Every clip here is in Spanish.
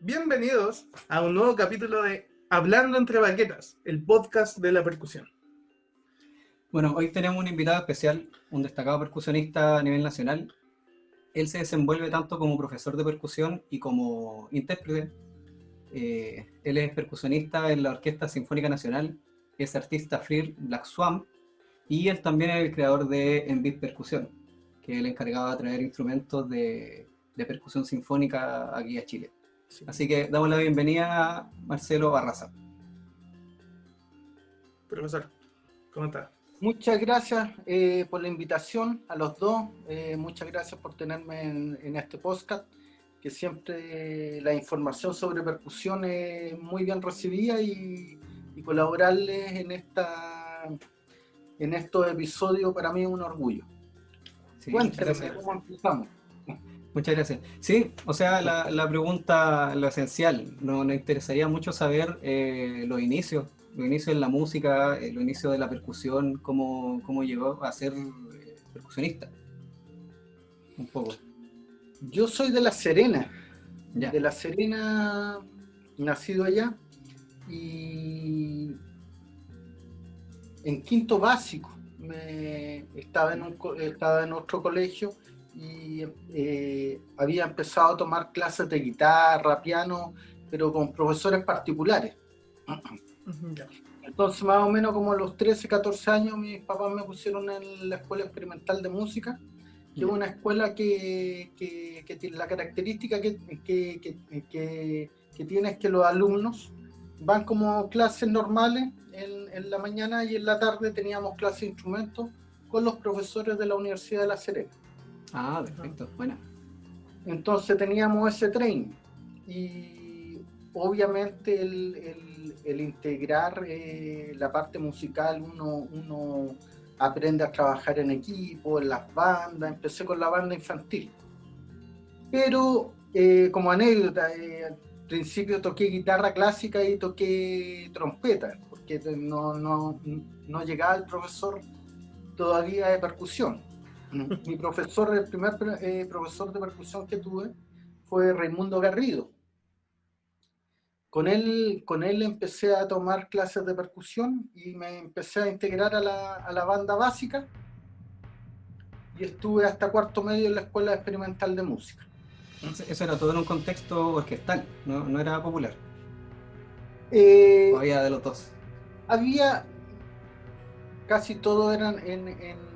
Bienvenidos a un nuevo capítulo de Hablando entre Baquetas, el podcast de la percusión. Bueno, hoy tenemos un invitado especial, un destacado percusionista a nivel nacional. Él se desenvuelve tanto como profesor de percusión y como intérprete. Él es percusionista en la Orquesta Sinfónica Nacional, es artista free Black Swan y él también es el creador de Envid Percusión, que es el encargado de traer instrumentos de percusión sinfónica aquí a Chile. Sí. Así que damos la bienvenida a Marcelo Barraza. Profesor, ¿cómo está? Muchas gracias por la invitación a los dos. Muchas gracias por tenerme en este podcast, que siempre la información sobre percusión es muy bien recibida y colaborarles en estos episodios para mí es un orgullo. Sí, Cuéntenme cómo empezamos. Muchas gracias. Sí, o sea, la pregunta, lo esencial, nos interesaría mucho saber los inicios en la música, los inicios de la percusión, cómo llegó a ser percusionista. Un poco. Yo soy de La Serena, Ya. de La Serena, nacido allá, y en quinto básico estaba en otro colegio y había empezado a tomar clases de guitarra, piano, pero con profesores particulares. Ya. Entonces, más o menos como a los 13, 14 años, mis papás me pusieron en la Escuela Experimental de Música, que es una escuela que tiene la característica que tiene es que los alumnos van como clases normales en la mañana, y en la tarde teníamos clases de instrumentos con los profesores de la Universidad de La Serena. Ah, perfecto, buena. Entonces teníamos ese training y obviamente el integrar la parte musical, uno aprende a trabajar en equipo, en las bandas. Empecé con la banda infantil, pero como anécdota, al principio toqué guitarra clásica y toqué trompeta, porque no llegaba el profesor todavía de percusión. Mi profesor, el primer profesor de percusión que tuve fue Raimundo Garrido. Con él empecé a tomar clases de percusión y me empecé a integrar a la banda básica, y estuve hasta cuarto medio en la Escuela Experimental de Música. Eso era todo en un contexto orquestal, no era popular. O había de los dos. Había, casi todo eran en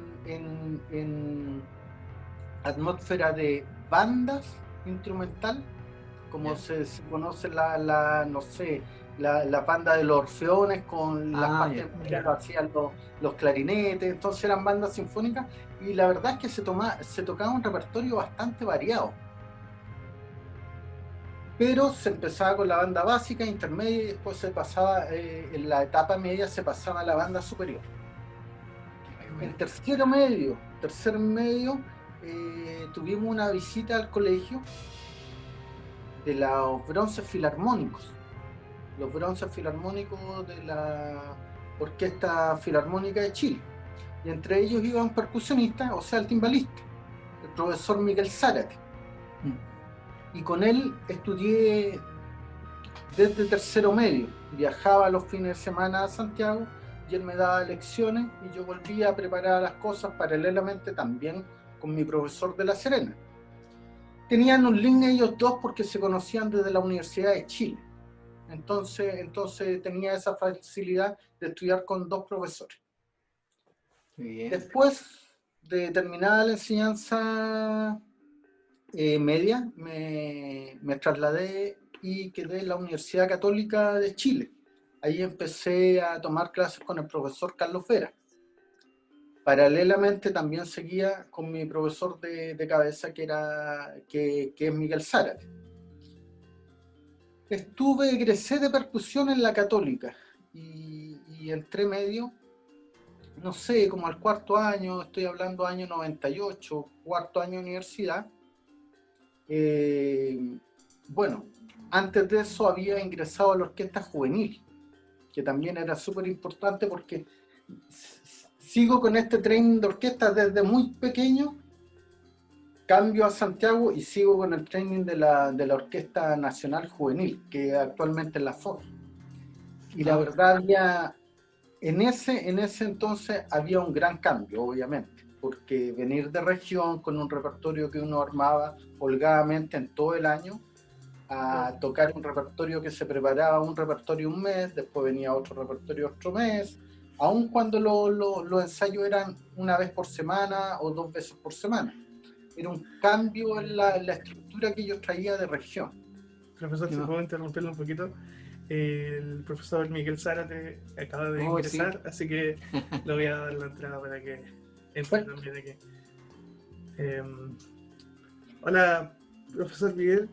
atmósfera de bandas instrumental, como se conoce no sé, la banda de los Orfeones con las partes que hacían los clarinetes. Entonces eran bandas sinfónicas, y la verdad es que se tocaba un repertorio bastante variado. Pero se empezaba con la banda básica, intermedia, y después se pasaba, en la etapa media se pasaba a la banda superior. En tercer medio, tuvimos una visita al colegio de los bronces filarmónicos. Los bronces filarmónicos de la Orquesta Filarmónica de Chile. Y entre ellos iba un percusionista, o sea, el timbalista, el profesor Miguel Zárate. Y con él estudié desde tercero medio. Viajaba los fines de semana a Santiago y él me daba lecciones y yo volvía a preparar las cosas paralelamente también con mi profesor de La Serena. Tenían un link ellos dos porque se conocían desde la Universidad de Chile. Entonces tenía esa facilidad de estudiar con dos profesores. Bien. Después de terminada la enseñanza media, me trasladé y quedé en la Universidad Católica de Chile. Ahí empecé a tomar clases con el profesor Carlos Vera. Paralelamente también seguía con mi profesor de cabeza, que es Miguel Zárate. Egresé de percusión en la Católica y entré medio, no sé, como al cuarto año, estoy hablando año 98, cuarto año de universidad. Bueno, antes de eso había ingresado a la orquesta juvenil, que también era súper importante porque sigo con este tren de orquesta desde muy pequeño. cambio a Santiago y sigo con el training de la Orquesta Nacional Juvenil, que actualmente es la FOR. Y la verdad en ese entonces había un gran cambio, obviamente, porque venir de región con un repertorio que uno armaba holgadamente en todo el año, a tocar un repertorio que se preparaba un repertorio un mes, después venía otro repertorio otro mes, aun cuando los ensayos eran una vez por semana o 2 veces por semana. Era un cambio en la estructura que yo traía de región. Profesor, si puedo interrumpirlo un poquito. El profesor Miguel Zárate acaba de ingresar, sí. Así que le voy a dar la entrada para que entre también aquí. Hola, profesor Miguel.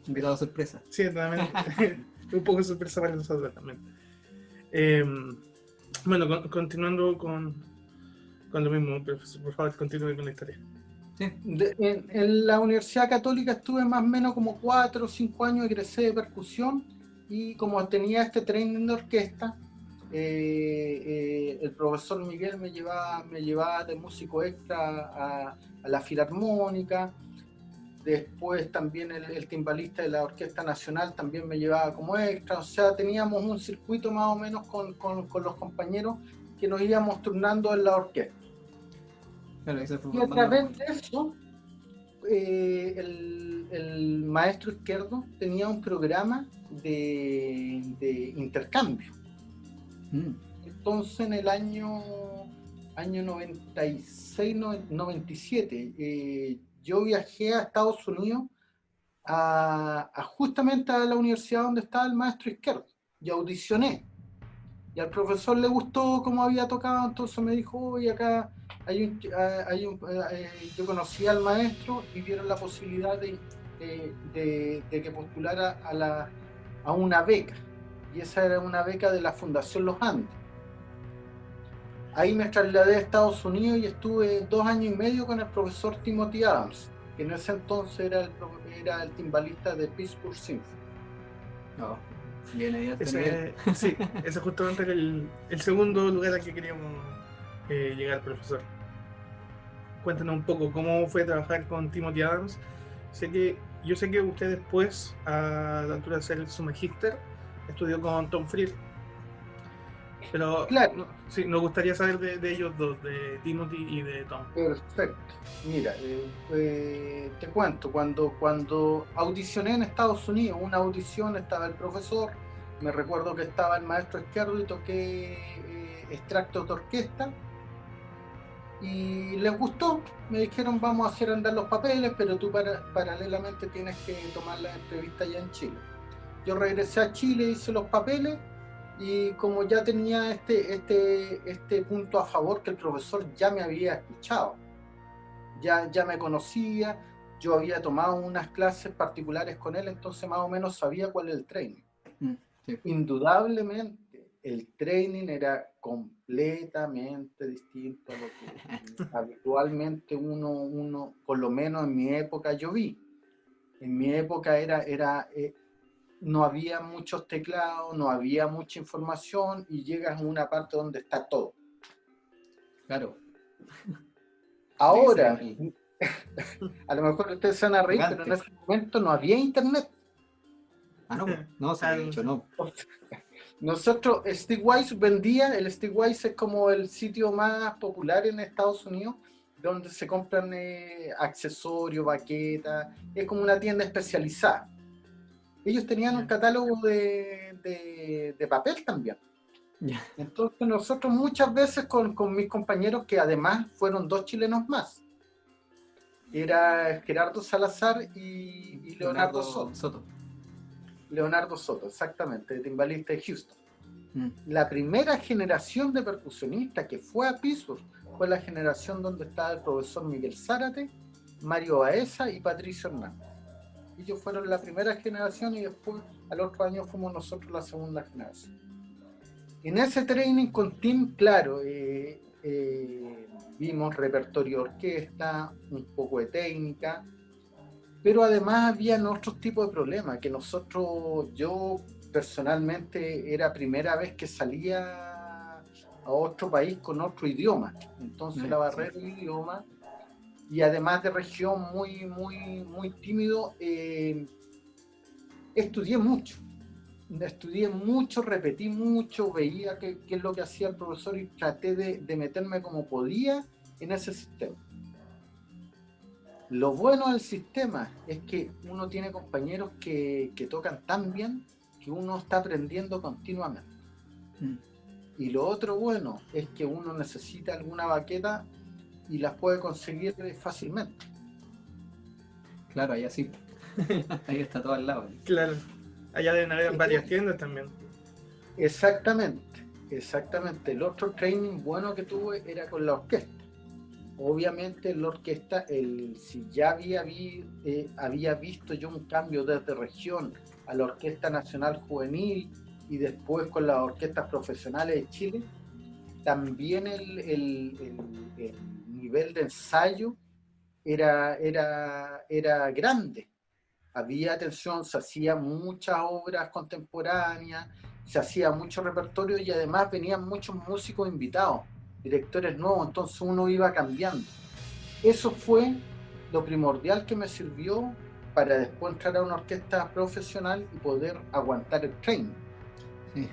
Invitado sorpresa. Sí, también. Un poco sorpresa para nosotros también. Bueno, continuando con lo mismo, profesor, por favor, continúe con la historia. Sí. En la Universidad Católica estuve más o menos como 4 o 5 años, egresé de percusión, y como tenía este training de orquesta, el profesor Miguel me llevaba de músico extra a la Filarmónica. Después también el timbalista de la Orquesta Nacional también me llevaba como extra. O sea, teníamos un circuito más o menos con los compañeros que nos íbamos turnando en la orquesta. Claro, y a través de eso, el maestro Izquierdo tenía un programa de intercambio. Entonces, en el año 96-97, yo viajé a Estados Unidos justamente a la universidad donde estaba el maestro Izquierdo, y audicioné. Y al profesor le gustó cómo había tocado, entonces me dijo, oye, acá yo conocí al maestro y vieron la posibilidad de que postulara a una beca. Y esa era una beca de la Fundación Los Andes. Ahí me trasladé a Estados Unidos y estuve 2 años y medio con el profesor Timothy Adams, que en ese entonces era el timbalista de Pittsburgh Symphony. No, bien ahí al Sí, ese justamente era el segundo lugar al que queríamos llegar, profesor. Cuéntanos un poco cómo fue trabajar con Timothy Adams. Yo sé que usted después, a la altura de hacer su magíster, estudió con Tom Freer. Pero claro. Sí, nos gustaría saber de ellos dos, de Timothy y de Tom. Perfecto. Mira, te cuento, cuando audicioné en Estados Unidos, una audición, estaba el profesor, me recuerdo que estaba el maestro Izquierdo y toqué extractos de orquesta, y les gustó. Me dijeron, vamos a hacer andar los papeles, pero tú paralelamente tienes que tomar la entrevista allá en Chile. Yo regresé a Chile, hice los papeles, y como ya tenía este punto a favor, que el profesor ya me había escuchado, ya me conocía, yo había tomado unas clases particulares con él, entonces más o menos sabía cuál era el training. Sí. Indudablemente el training era completamente distinto a lo que habitualmente uno, por lo menos en mi época, yo vi. En mi época no había muchos teclados, no había mucha información, y llegas a una parte donde está todo. Claro. Ahora, a lo mejor ustedes se van a reír, pero en ese momento no había internet. No, se ha dicho, no. Nosotros, Stigwise vendía, el Stigwise es como el sitio más popular en Estados Unidos, donde se compran accesorios, baquetas, es como una tienda especializada. Ellos tenían un catálogo de papel también. Entonces nosotros muchas veces con mis compañeros, que además fueron 2 chilenos más, era Gerardo Salazar y Leonardo Soto. Leonardo Soto, exactamente, timbalista de Houston. La primera generación de percusionistas que fue a Pittsburgh fue la generación donde estaba el profesor Miguel Zárate, Mario Baeza y Patricio Hernández. Ellos fueron la primera generación, y después al otro año fuimos nosotros la segunda generación. En ese training con Tim, claro, vimos repertorio de orquesta, un poco de técnica, pero además había otros tipos de problemas que yo personalmente era primera vez que salía a otro país con otro idioma, entonces la barrera del idioma y además de región muy tímido, estudié mucho, repetí mucho, veía qué es lo que hacía el profesor y traté de meterme como podía en ese sistema. Lo bueno del sistema es que uno tiene compañeros que tocan tan bien que uno está aprendiendo continuamente. Y lo otro bueno es que uno necesita alguna baqueta y las puede conseguir fácilmente. Claro, allá sí. Ahí está todo al lado. Claro. Allá deben haber varias tiendas también. Exactamente. El otro training bueno que tuve era con la orquesta. Obviamente la orquesta, si ya había visto yo un cambio desde región a la Orquesta Nacional Juvenil y después con las orquestas profesionales de Chile, también el nivel de ensayo era grande. Había atención, se hacían muchas obras contemporáneas, se hacía mucho repertorio y además venían muchos músicos invitados, directores nuevos, entonces uno iba cambiando. Eso fue lo primordial que me sirvió para después entrar a una orquesta profesional y poder aguantar el training. Sí.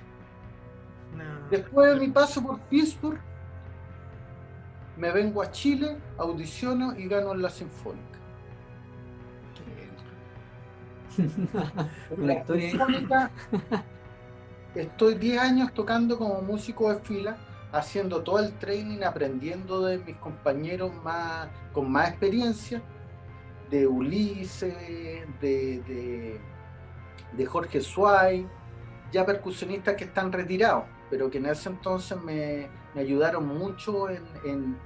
No. Después de mi paso por Pittsburgh, me vengo a Chile, audiciono y gano en la Sinfónica. Una historia. Sinfónica, estoy 10 años tocando como músico de fila, haciendo todo el training, aprendiendo de mis compañeros con más experiencia, de Ulises, de Jorge Suárez, ya percusionistas que están retirados, pero que en ese entonces me ayudaron mucho en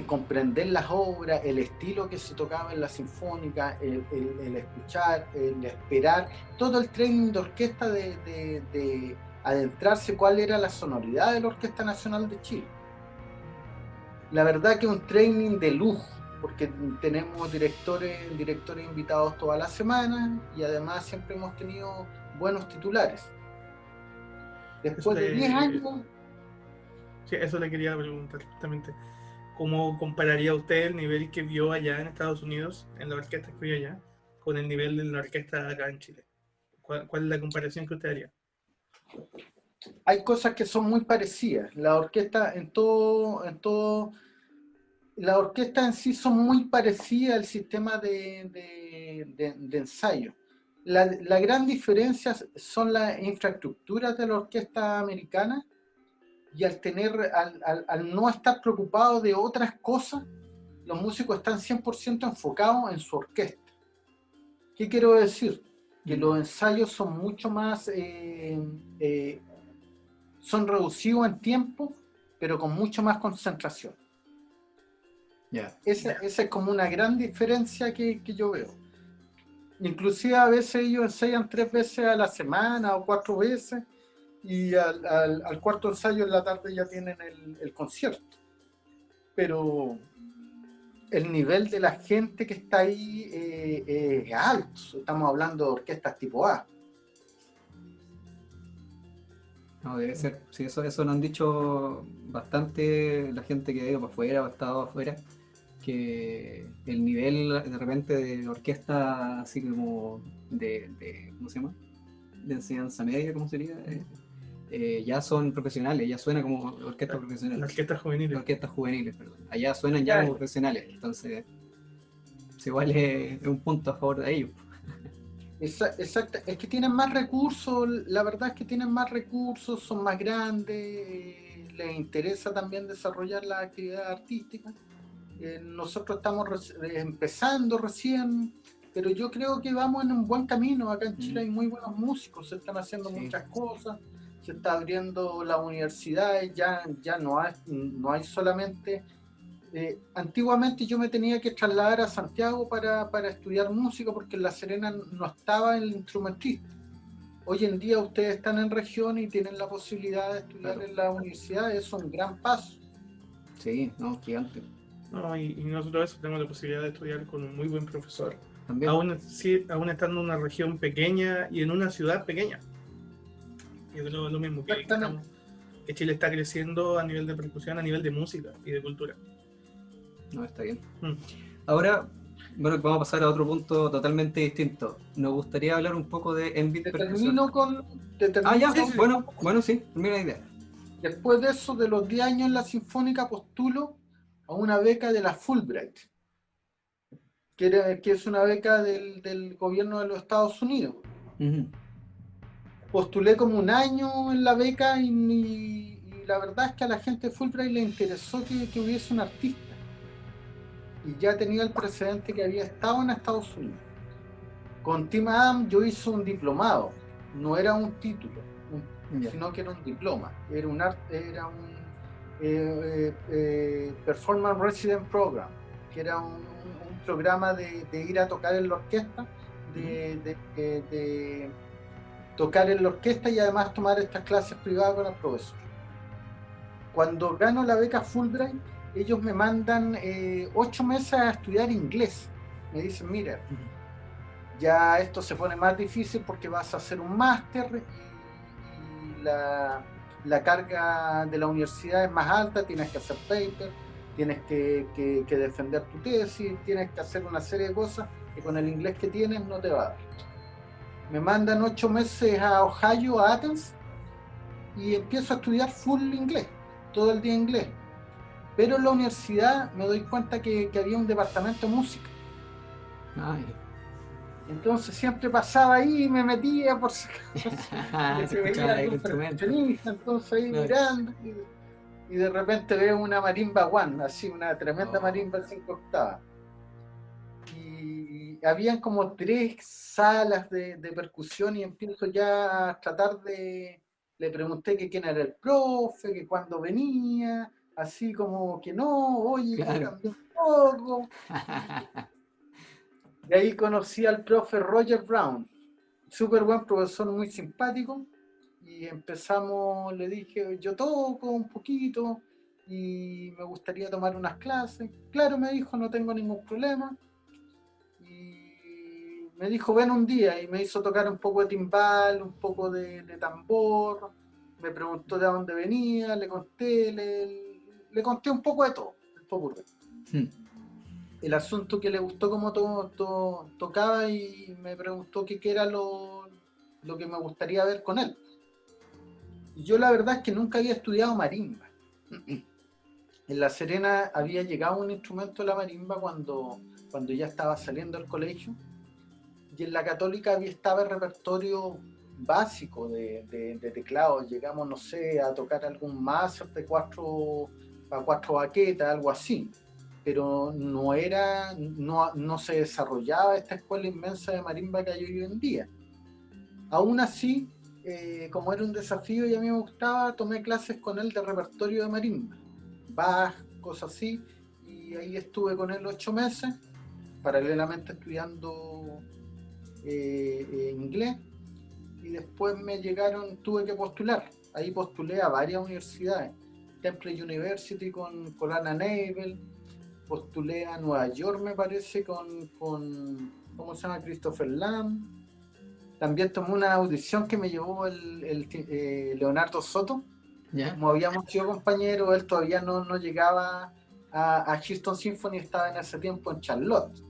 comprender las obras, el estilo que se tocaba en la sinfónica, el escuchar, el esperar, todo el training de orquesta de adentrarse cuál era la sonoridad de la Orquesta Nacional de Chile. La verdad que es un training de lujo, porque tenemos directores invitados toda la semana y además siempre hemos tenido buenos titulares. Después de 10 años... Sí, eso le quería preguntar justamente. ¿Cómo compararía usted el nivel que vio allá en Estados Unidos, en la orquesta que vio allá, con el nivel de la orquesta acá en Chile? ¿Cuál es la comparación que usted haría? Hay cosas que son muy parecidas. La orquesta la orquesta en sí son muy parecidas al sistema de ensayo. La gran diferencia son las infraestructuras de la orquesta americana y al no estar preocupados de otras cosas, los músicos están 100% enfocados en su orquesta. ¿Qué quiero decir? Que los ensayos son mucho más... son reducidos en tiempo, pero con mucho más concentración. Esa es como una gran diferencia que yo veo. Inclusive a veces ellos ensayan 3 veces a la semana o 4 veces y al cuarto ensayo en la tarde ya tienen el concierto. Pero el nivel de la gente que está ahí es alto. Estamos hablando de orquestas tipo A. No, debe ser. Sí, eso nos han dicho bastante la gente que ha ido para afuera o ha estado afuera, que el nivel de repente de orquesta así como de ¿cómo se llama? De enseñanza media, ¿cómo sería? Ya son profesionales, ya suena como orquestas profesionales. Orquestas juveniles, perdón. Allá suenan ya como profesionales, entonces igual es un punto a favor de ellos. Exacto, es que tienen más recursos, la verdad es que tienen más recursos, son más grandes, les interesa también desarrollar la actividad artística. Nosotros estamos empezando recién, pero yo creo que vamos en un buen camino. Acá en Chile hay muy buenos músicos, se están haciendo muchas cosas, se está abriendo las universidades, ya no hay solamente... antiguamente yo me tenía que trasladar a Santiago para estudiar música porque en La Serena no estaba el instrumentista. Hoy en día ustedes están en región y tienen la posibilidad de estudiar en la universidad, eso es un gran paso. Sí, no, gigante. No, y nosotros eso tenemos la posibilidad de estudiar con un muy buen profesor. También. Aún estando en una región pequeña y en una ciudad pequeña. Yo creo lo mismo, que Chile está creciendo a nivel de percusión, a nivel de música y de cultura. No, está bien. Mm. Ahora, bueno, vamos a pasar a otro punto totalmente distinto. Nos gustaría hablar un poco de Envid Te Percusión. termino con... Te Ah, ya, termino sí, sí. bueno, sí, primera idea. Después de eso, de los 10 años en la Sinfónica, postulo a una beca de la Fulbright, que es una beca del gobierno de los Estados Unidos. Ujú. Postulé como un año en la beca y la verdad es que a la gente de Fulbright le interesó que hubiese un artista. Y ya tenía el precedente que había estado en Estados Unidos. Con Tim Adams yo hice un diplomado, no era un título, Ya. sino que era un diploma, era un Performance Resident Program, que era un programa de ir a tocar en la orquesta, de tocar en la orquesta y además tomar estas clases privadas con el profesor. Cuando gano la beca Fulbright, ellos me mandan 8 meses a estudiar inglés. Me dicen, mira, ya esto se pone más difícil porque vas a hacer un máster y la carga de la universidad es más alta, tienes que hacer paper, tienes que defender tu tesis, tienes que hacer una serie de cosas que con el inglés que tienes no te va a dar. Me mandan 8 meses a Ohio, a Athens, y empiezo a estudiar full inglés, todo el día inglés. Pero en la universidad me doy cuenta que había un departamento de música. Ay. Entonces siempre pasaba ahí y me metía por si Se se veía escuchaba el algún instrumento. percusionista, entonces ahí Claro. mirando y de repente veo una marimba one, así una tremenda marimba 5 octavas. Y habían como 3 salas de percusión y empiezo ya a tratar de... Le pregunté que quién era el profe, que cuándo venía, así como que no, oye, que Claro. cambió un poco. Y ahí conocí al profe Roger Brown, súper buen profesor, muy simpático. Y empezamos, le dije, yo toco un poquito y me gustaría tomar unas clases. Claro, me dijo, no tengo ningún problema. Y me dijo, ven un día, y me hizo tocar un poco de timbal, un poco de tambor. Me preguntó de dónde venía, le conté, le conté un poco de todo, el popurrí. El asunto que le gustó como tocaba y me preguntó qué era lo que me gustaría ver con él. Y yo la verdad es que nunca había estudiado marimba. En La Serena había llegado un instrumento de la marimba cuando ya estaba saliendo del colegio, y en la Católica estaba el repertorio básico de teclado. Llegamos, no sé, a tocar algún máster de 4 baquetas, algo así. Pero no se desarrollaba esta escuela inmensa de marimba que hay hoy en día. Aún así, como era un desafío y a mí me gustaba, tomé clases con él de repertorio de marimba, Bach, cosas así, y ahí estuve con él 8 meses, paralelamente estudiando inglés, y después tuve que postular. Ahí postulé a varias universidades, Temple University con Anna Nevel, postulé a Nueva York, me parece, con ¿cómo se llama? Christopher Lamb. También tomé una audición que me llevó el Leonardo Soto. ¿Ya? Como habíamos sido compañeros, él todavía no llegaba a Houston Symphony, estaba en ese tiempo en Charlotte.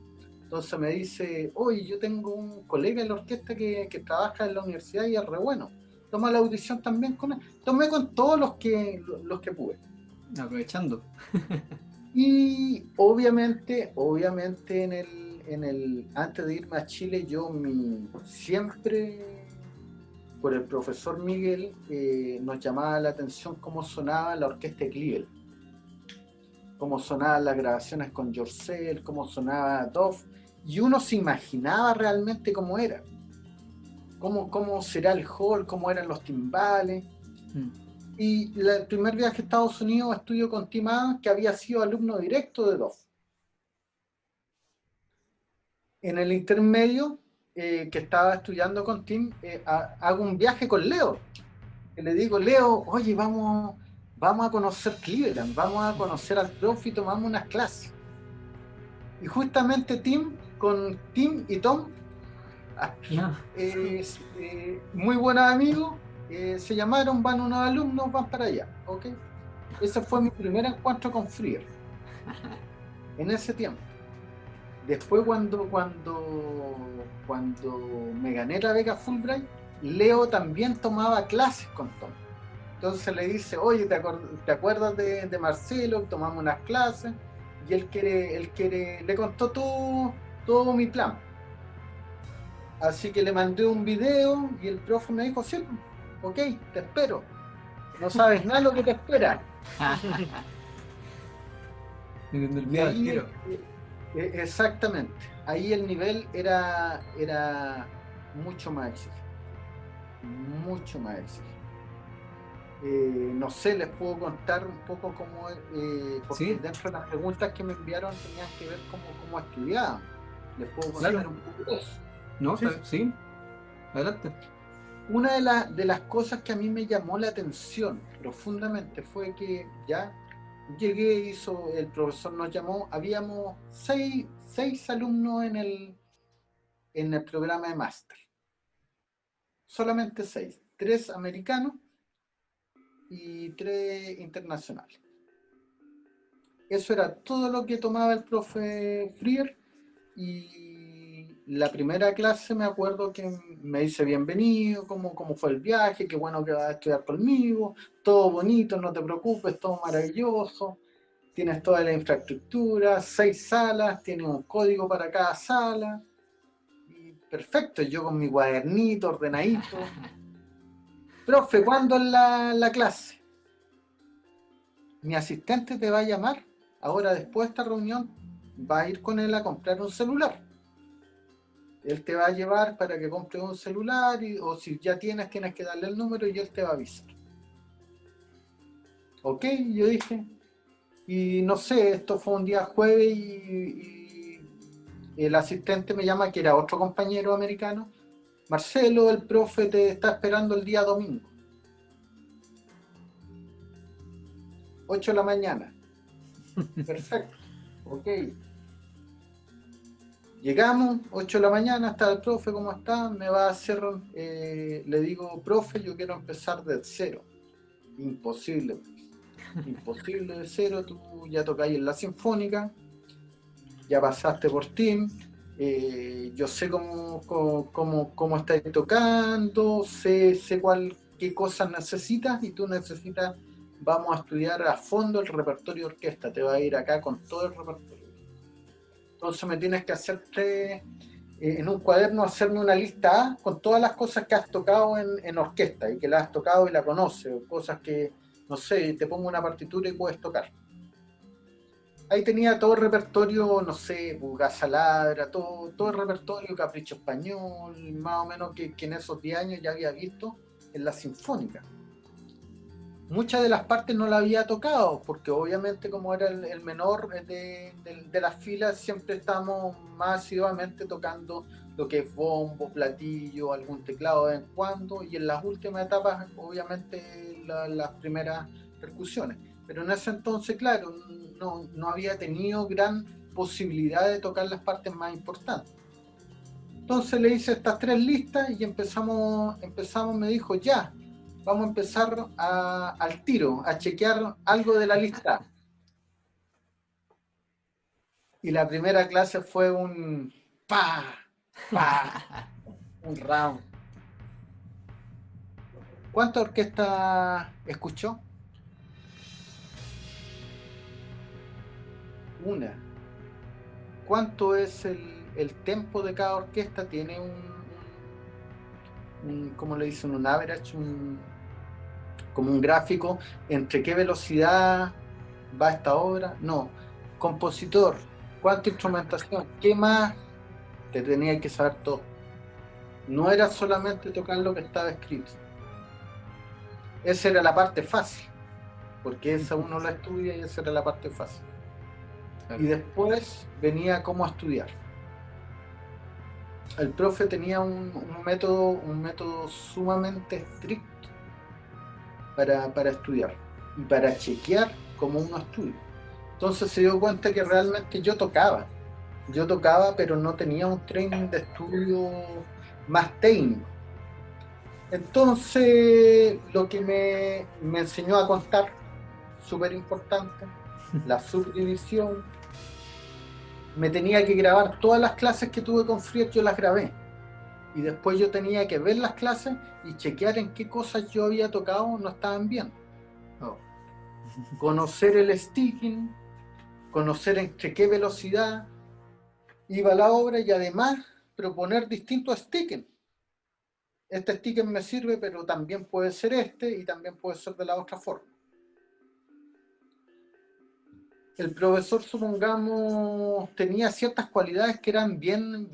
Entonces me dice, oye, yo tengo un colega en la orquesta que trabaja en la universidad y es re bueno. Toma la audición también con él. Tomé con todos los que pude. Aprovechando. Y obviamente antes de irme a Chile, yo siempre por el profesor Miguel nos llamaba la atención cómo sonaba la orquesta de Cleveland, cómo sonaban las grabaciones con George Sell, cómo sonaba Duff, y uno se imaginaba realmente cómo era, cómo será el hall, cómo eran los timbales. Y el primer viaje a Estados Unidos estudio con Tim Adams, que había sido alumno directo de Duff. En el intermedio, que estaba estudiando con Tim, hago un viaje con Leo. Que le digo, Leo, oye, vamos a conocer Cleveland, vamos a conocer al profe y tomamos unas clases. Y justamente con Tim y Tom, muy buenos amigos, se llamaron, van unos alumnos, van para allá, ¿ok? Ese fue mi primer encuentro con Freer. en ese tiempo. Después cuando me gané la beca Fulbright, Leo también tomaba clases con Tom. Entonces le dice, oye, ¿te acuerdas de Marcelo? Tomamos unas clases y él quiere, le contó todo mi plan. Así que le mandé un video y el profe me dijo, sí, ok, te espero. No sabes nada lo que te espera. Y ahí, exactamente, ahí el nivel era mucho más exigente. Mucho más exigente. No sé, les puedo contar un poco cómo, porque Sí. dentro de las preguntas que me enviaron tenían que ver cómo estudiaban. Les puedo contar Claro. un poco de eso. ¿No? Sí. Sí. Adelante. Una de las cosas que a mí me llamó la atención profundamente fue que ya llegué, el profesor nos llamó, habíamos seis alumnos en el programa de máster. Solamente 6, 3 americanos y 3 internacionales. Eso era todo lo que tomaba el profe Frier, y la primera clase me acuerdo que me dice bienvenido, cómo fue el viaje, qué bueno que vas a estudiar conmigo, todo bonito, no te preocupes, todo maravilloso, tienes toda la infraestructura, 6 salas, tienes un código para cada sala, y perfecto, yo con mi cuadernito ordenadito. Profe, ¿cuándo es la clase? Mi asistente te va a llamar. Ahora, después de esta reunión, va a ir con él a comprar un celular. Él te va a llevar para que compres un celular, o si ya tienes que darle el número y él te va a avisar. Ok, yo dije. Y no sé, esto fue un día jueves y el asistente me llama, que era otro compañero americano. Marcelo, el profe te está esperando el día domingo. 8 de la mañana. Perfecto. Ok. Llegamos, 8 de la mañana, está el profe, ¿cómo está? Me va a hacer, le digo, profe, yo quiero empezar de cero. Imposible. Imposible de cero, tú ya tocáis en la Sinfónica, ya pasaste por Team, yo sé cómo estáis tocando, sé qué cosas necesitas, y tú necesitas, vamos a estudiar a fondo el repertorio de orquesta, te va a ir acá con todo el repertorio. Entonces me tienes que hacerte, en un cuaderno, hacerme una lista A con todas las cosas que has tocado en orquesta, y que la has tocado y la conoces, o cosas que, no sé, te pongo una partitura y puedes tocar. Ahí tenía todo el repertorio, no sé, Gasaladra, todo el repertorio, Capricho Español, más o menos que en esos 10 años ya había visto en la Sinfónica. Muchas de las partes no la había tocado, porque obviamente, como era el menor de las filas, siempre estábamos más asiduamente tocando lo que es bombo, platillo, algún teclado de vez en cuando, y en las últimas etapas, obviamente, las primeras percusiones. Pero en ese entonces, claro, no había tenido gran posibilidad de tocar las partes más importantes. Entonces le hice estas 3 listas y empezamos, me dijo, ya, vamos a empezar al tiro, a chequear algo de la lista. Y la primera clase fue un un round. ¿Cuántas orquestas escuchó? Una. ¿Cuánto es el tempo de cada orquesta? Tiene ¿cómo le dicen? Un average, como un gráfico entre qué velocidad va esta obra. No. Compositor, ¿cuánta instrumentación? ¿Qué más? Te tenía que saber todo. No era solamente tocar lo que estaba escrito. Esa era la parte fácil, porque esa uno la estudia y esa era la parte fácil. Claro. Y después venía cómo estudiar. El profe tenía un método sumamente estricto para estudiar y para chequear cómo uno estudia. Entonces se dio cuenta que realmente yo tocaba, pero no tenía un training de estudio más técnico. Entonces, lo que me enseñó a contar, súper importante, la subdivisión, me tenía que grabar todas las clases que tuve con Frier, yo las grabé. Y después yo tenía que ver las clases y chequear en qué cosas yo había tocado o no estaban bien. Oh. Conocer el sticking, conocer entre qué velocidad iba la obra y además proponer distintos stickings. Este sticker me sirve, pero también puede ser este y también puede ser de la otra forma. El profesor, supongamos, tenía ciertas cualidades que eran bien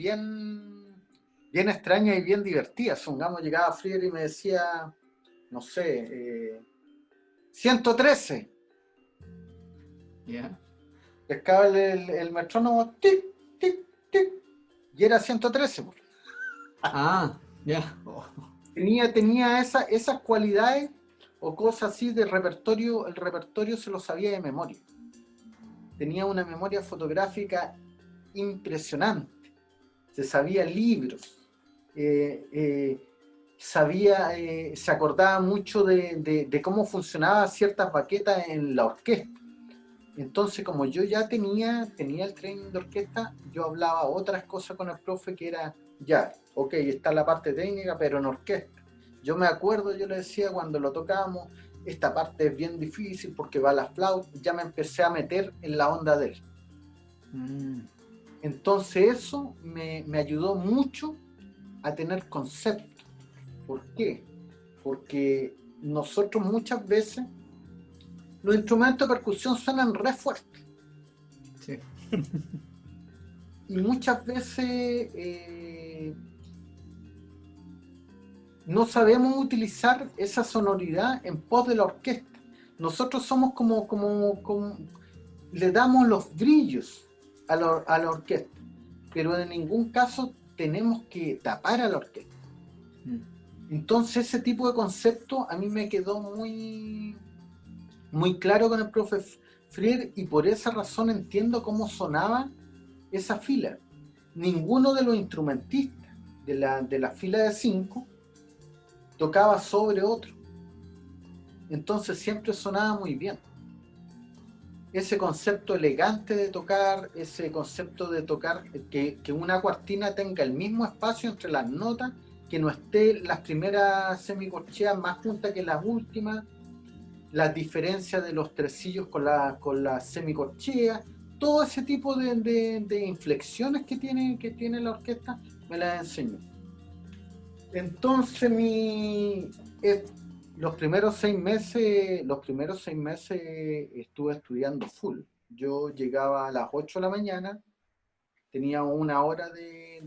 extrañas y bien divertidas. Supongamos, llegaba Frier y me decía, no sé, 113. Yeah. Pescaba el metrónomo, tic, tic, tic, y era 113. Ah, ya. Oh. Tenía esas cualidades o cosas así de repertorio. El repertorio se lo sabía de memoria. Tenía una memoria fotográfica impresionante. Se sabía libros. Se acordaba mucho de cómo funcionaban ciertas baquetas en la orquesta. Entonces, como yo ya tenía el training de orquesta, yo hablaba otras cosas con el profe que era, ya, ok, está la parte técnica, pero en orquesta. Yo me acuerdo, yo le decía cuando lo tocábamos, esta parte es bien difícil porque va la flauta, ya me empecé a meter en la onda de él. Entonces eso me ayudó mucho a tener concepto. ¿Por qué? Porque nosotros muchas veces los instrumentos de percusión suenan re fuerte. Sí. Y muchas veces no sabemos utilizar esa sonoridad en pos de la orquesta. Nosotros somos como le damos los brillos a la orquesta, pero en ningún caso tenemos que tapar a la orquesta. Entonces ese tipo de concepto a mí me quedó muy claro con el profe Frier, y por esa razón entiendo cómo sonaba esa fila. Ninguno de los instrumentistas de la fila de 5 tocaba sobre otro. Entonces siempre sonaba muy bien. Ese concepto elegante de tocar, ese concepto de tocar, que una cuartina tenga el mismo espacio entre las notas, que no esté las primeras semicorcheas más juntas que las últimas, las diferencias de los tresillos con la semicorchea, todo ese tipo de inflexiones que tiene la orquesta, me las enseñó. Entonces los primeros 6 meses estuve estudiando full. Yo llegaba a las 8 de la mañana, tenía una hora de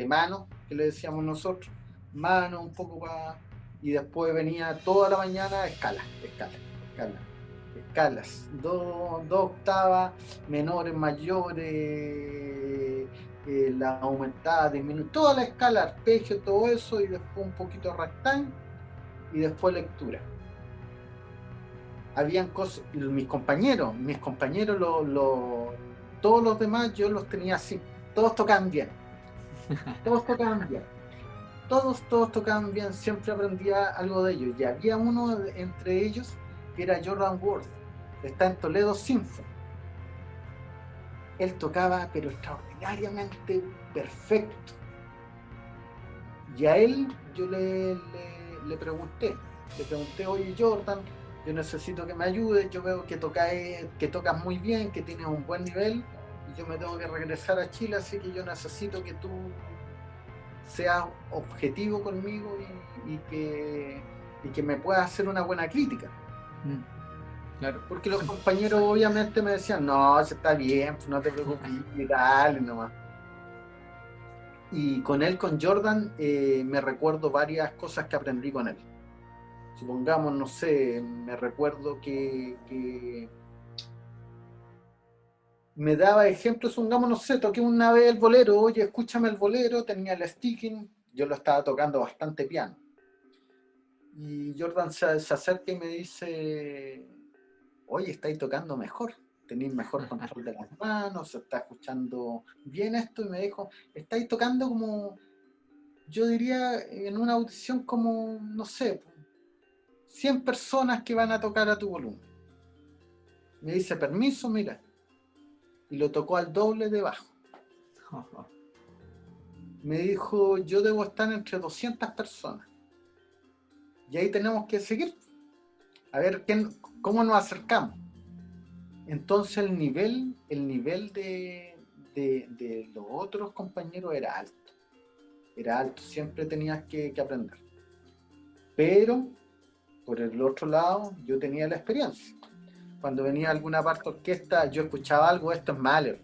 mano, que le decíamos nosotros, mano un poco para... Y después venía toda la mañana escalas, dos octavas, menores, mayores, la aumentada, disminuida, toda la escala, arpegio, todo eso, y después un poquito de ragtime, y después lectura. Habían cosas, mis compañeros, todos los demás yo los tenía así, todos tocaban bien, todos tocaban bien, siempre aprendía algo de ellos, y había uno entre ellos que era Jordan Worth, está en Toledo Symphony. Él tocaba pero extraordinariamente perfecto, y a él yo le pregunté, oye Jordan, yo necesito que me ayudes, yo veo que tocas muy bien, que tienes un buen nivel, y yo me tengo que regresar a Chile, así que yo necesito que tú seas objetivo conmigo y que me puedas hacer una buena crítica. Claro. Porque los compañeros obviamente me decían, no, está bien, pues no te preocupes, dale nomás. Y con Jordan, me recuerdo varias cosas que aprendí con él. Supongamos, no sé, me recuerdo que me daba ejemplos, supongamos, no sé, toqué una vez el bolero, oye, escúchame el bolero, tenía el sticking, yo lo estaba tocando bastante piano. Y Jordan se acerca y me dice, oye, estáis tocando mejor, tenéis mejor control de las manos, se está escuchando bien esto, y me dijo, estáis tocando como, yo diría, en una audición como, no sé, 100 personas que van a tocar a tu volumen. Me dice, permiso, mira, y lo tocó al doble de bajo. Me dijo, yo debo estar entre 200 personas. Y ahí tenemos que seguir. A ver cómo nos acercamos. Entonces el nivel de los otros compañeros era alto. Era alto, siempre tenías que aprender. Pero, por el otro lado, yo tenía la experiencia. Cuando venía alguna parte de orquesta, yo escuchaba algo, esto es Mahler,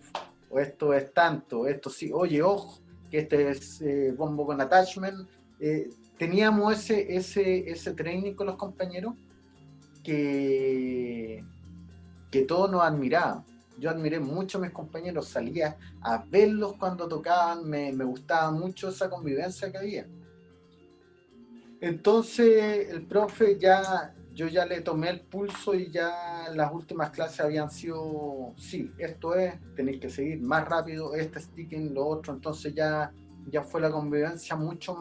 o esto es tanto, esto sí, oye, ojo, que este es bombo con attachment. Teníamos ese training con los compañeros que todos nos admiraban. Yo admiré mucho a mis compañeros, salía a verlos cuando tocaban, me gustaba mucho esa convivencia que había. Entonces el profe yo ya le tomé el pulso y ya las últimas clases habían sido, sí, esto es, tenéis que seguir más rápido, este sticking, lo otro, entonces ya fue la convivencia mucho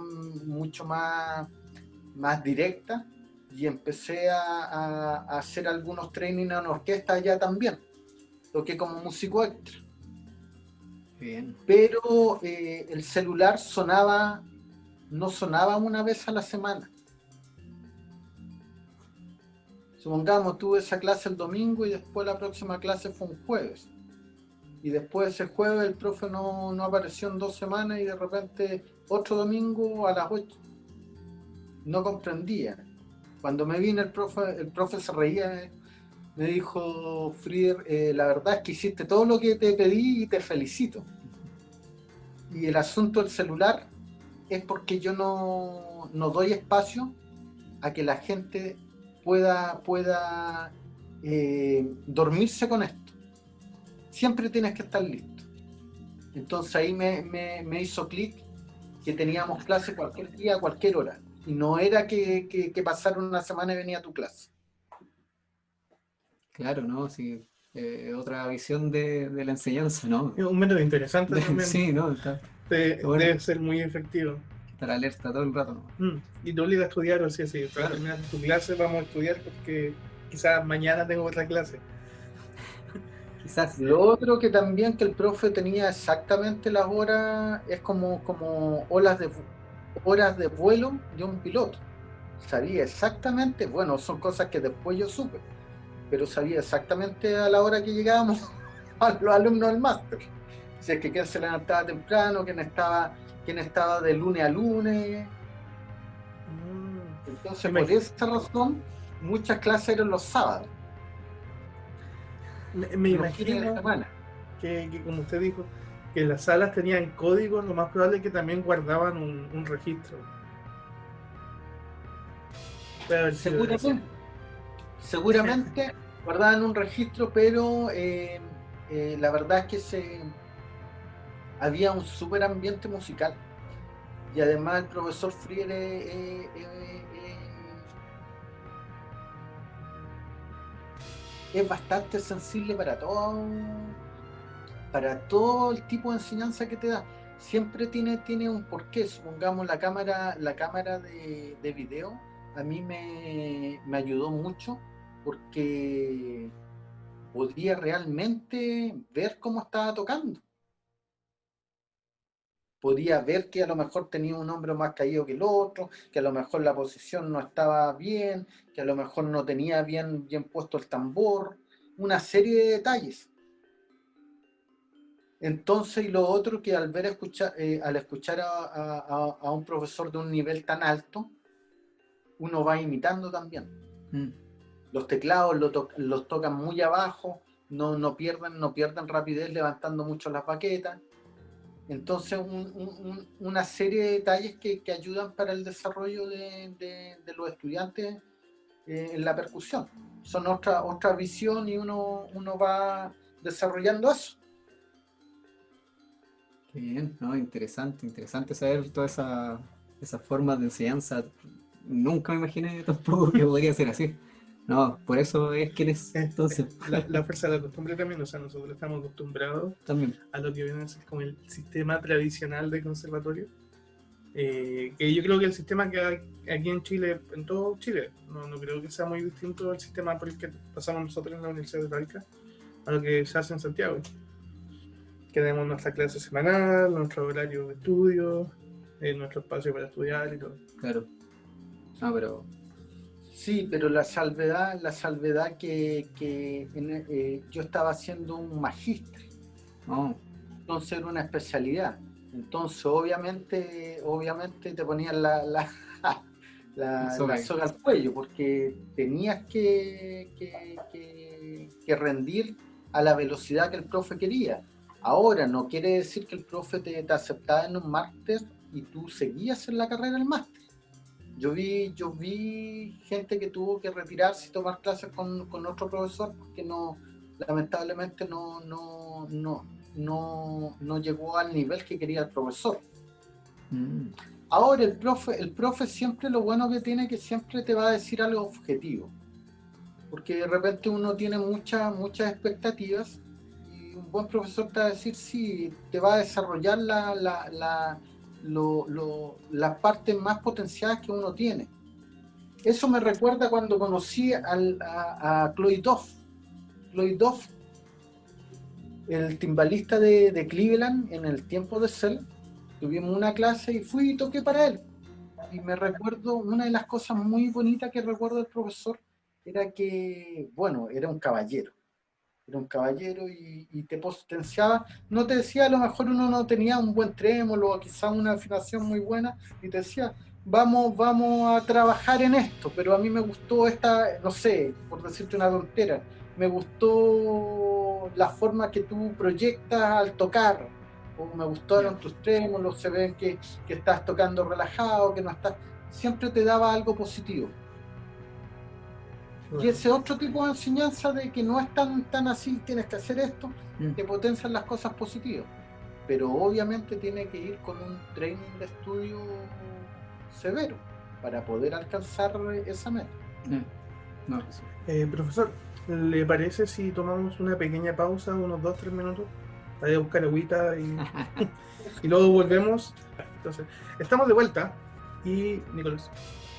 más directa y empecé a hacer algunos trainings en orquesta ya también, toqué como músico extra. Bien. Pero el celular no sonaba una vez a la semana. Supongamos, tuve esa clase el domingo y después la próxima clase fue un jueves. Y después ese jueves el profe no apareció en 2 semanas y de repente otro domingo a las 8. No comprendía. Cuando me vine el profe se reía, me dijo, Frieder, la verdad es que hiciste todo lo que te pedí y te felicito. Y el asunto del celular es porque yo no doy espacio a que la gente pueda dormirse con esto. Siempre tienes que estar listo. Entonces ahí me hizo clic que teníamos clase cualquier día, a cualquier hora. Y no era que pasara una semana y venía a tu clase. Claro, ¿no? Sí, otra visión de la enseñanza, ¿no? Es un método interesante también. Sí, ¿no? Bueno, Debe ser muy efectivo. estar alerta todo el rato, ¿no? Y te obliga a estudiar, o sea, si para Claro. terminar tu clase vamos a estudiar porque quizás mañana tengo otra clase. Quizás. Lo otro que también que el profe tenía exactamente las horas, es como horas de vuelo de un piloto. Sabía exactamente, bueno, son cosas que después yo supe, pero sabía exactamente a la hora que llegábamos a los alumnos del máster. Si es que quién se levantaba temprano, quién estaba de lunes a lunes. Entonces, por esa razón, muchas clases eran los sábados. Me imagino que, como usted dijo, que las salas tenían códigos, lo más probable es que también guardaban un registro. Seguramente guardaban un registro, pero la verdad es que había un súper ambiente musical. Y además el profesor Frieder es bastante sensible para todo el tipo de enseñanza que te da. Siempre tiene un porqué. Supongamos la cámara de video a mí me ayudó mucho porque podía realmente ver cómo estaba tocando. Podía ver que a lo mejor tenía un hombro más caído que el otro, que a lo mejor la posición no estaba bien, que a lo mejor no tenía bien puesto el tambor, una serie de detalles. Entonces, y lo otro que al escuchar a un profesor de un nivel tan alto, uno va imitando también. Los teclados los tocan muy abajo, no pierden rapidez levantando mucho las baquetas. Entonces, una serie de detalles que ayudan para el desarrollo de los estudiantes en la percusión. Son otra visión y uno va desarrollando eso. Qué bien, ¿no? Interesante saber todas esas formas de enseñanza. Nunca me imaginé tampoco que podría ser así. No, por eso es que eres. Entonces. La fuerza de la costumbre también, o sea, nosotros estamos acostumbrados también a lo que viene a ser como el sistema tradicional de conservatorio. Que yo creo que el sistema que hay aquí en Chile, en todo Chile, no creo que sea muy distinto al sistema por el que pasamos nosotros en la Universidad de Talca a lo que se hace en Santiago. que tenemos nuestra clase semanal, nuestro horario de estudio, nuestro espacio para estudiar y todo. Claro. Ah, pero Sí, pero la salvedad yo estaba haciendo un magíster, no. entonces era una especialidad. Entonces, obviamente te ponían la soga al cuello, porque tenías que rendir a la velocidad que el profe quería. Ahora, no quiere decir que el profe te aceptaba en un máster y tú seguías en la carrera del máster. Yo vi gente que tuvo que retirarse y tomar clases con otro profesor porque lamentablemente no llegó al nivel que quería el profesor. Ahora el profe siempre, lo bueno que tiene, que siempre te va a decir algo objetivo, porque de repente uno tiene muchas expectativas y un buen profesor te va a decir, sí, te va a desarrollar las partes más potenciadas que uno tiene. Eso me recuerda cuando conocí a Cloyd Duff. Cloyd Duff, el timbalista de Cleveland en el tiempo de Cell. Tuvimos una clase y fui y toqué para él. Y me recuerdo, una de las cosas muy bonitas que recuerdo del profesor era que, bueno, era un caballero. Era un caballero y te potenciaba. No te decía, a lo mejor uno no tenía un buen trémolo o quizás una afinación muy buena, y te decía, vamos a trabajar en esto, pero a mí me gustó esta, no sé, por decirte una tontera, me gustó la forma que tú proyectas al tocar, o me gustaron tus trémolos, se ven que estás tocando relajado, que no estás, siempre te daba algo positivo. Y ese otro tipo de enseñanza de que no es tan así, tienes que hacer esto, te potencian las cosas positivas. Pero obviamente tiene que ir con un training de estudio severo para poder alcanzar esa meta. No. Profesor, ¿le parece si tomamos una pequeña pausa, unos 2-3 minutos? Para ir a buscar agüita y luego volvemos. Entonces, estamos de vuelta. Y Nicolás.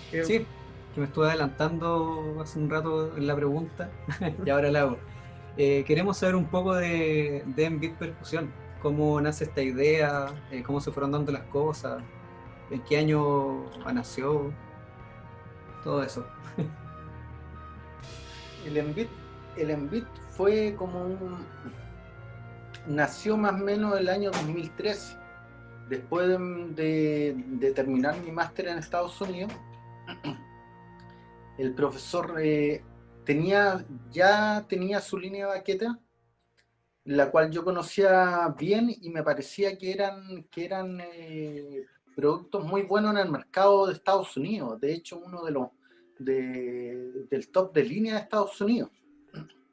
Sí, que me estuve adelantando hace un rato en la pregunta y ahora la hago. Queremos saber un poco de Envid Percusión, cómo nace esta idea, cómo se fueron dando las cosas, en qué año nació, todo eso. El Envid fue nació más o menos el año 2013, después de terminar mi máster en Estados Unidos. El profesor ya tenía su línea de baqueta, la cual yo conocía bien y me parecía que eran productos muy buenos en el mercado de Estados Unidos. De hecho, uno del top de línea de Estados Unidos.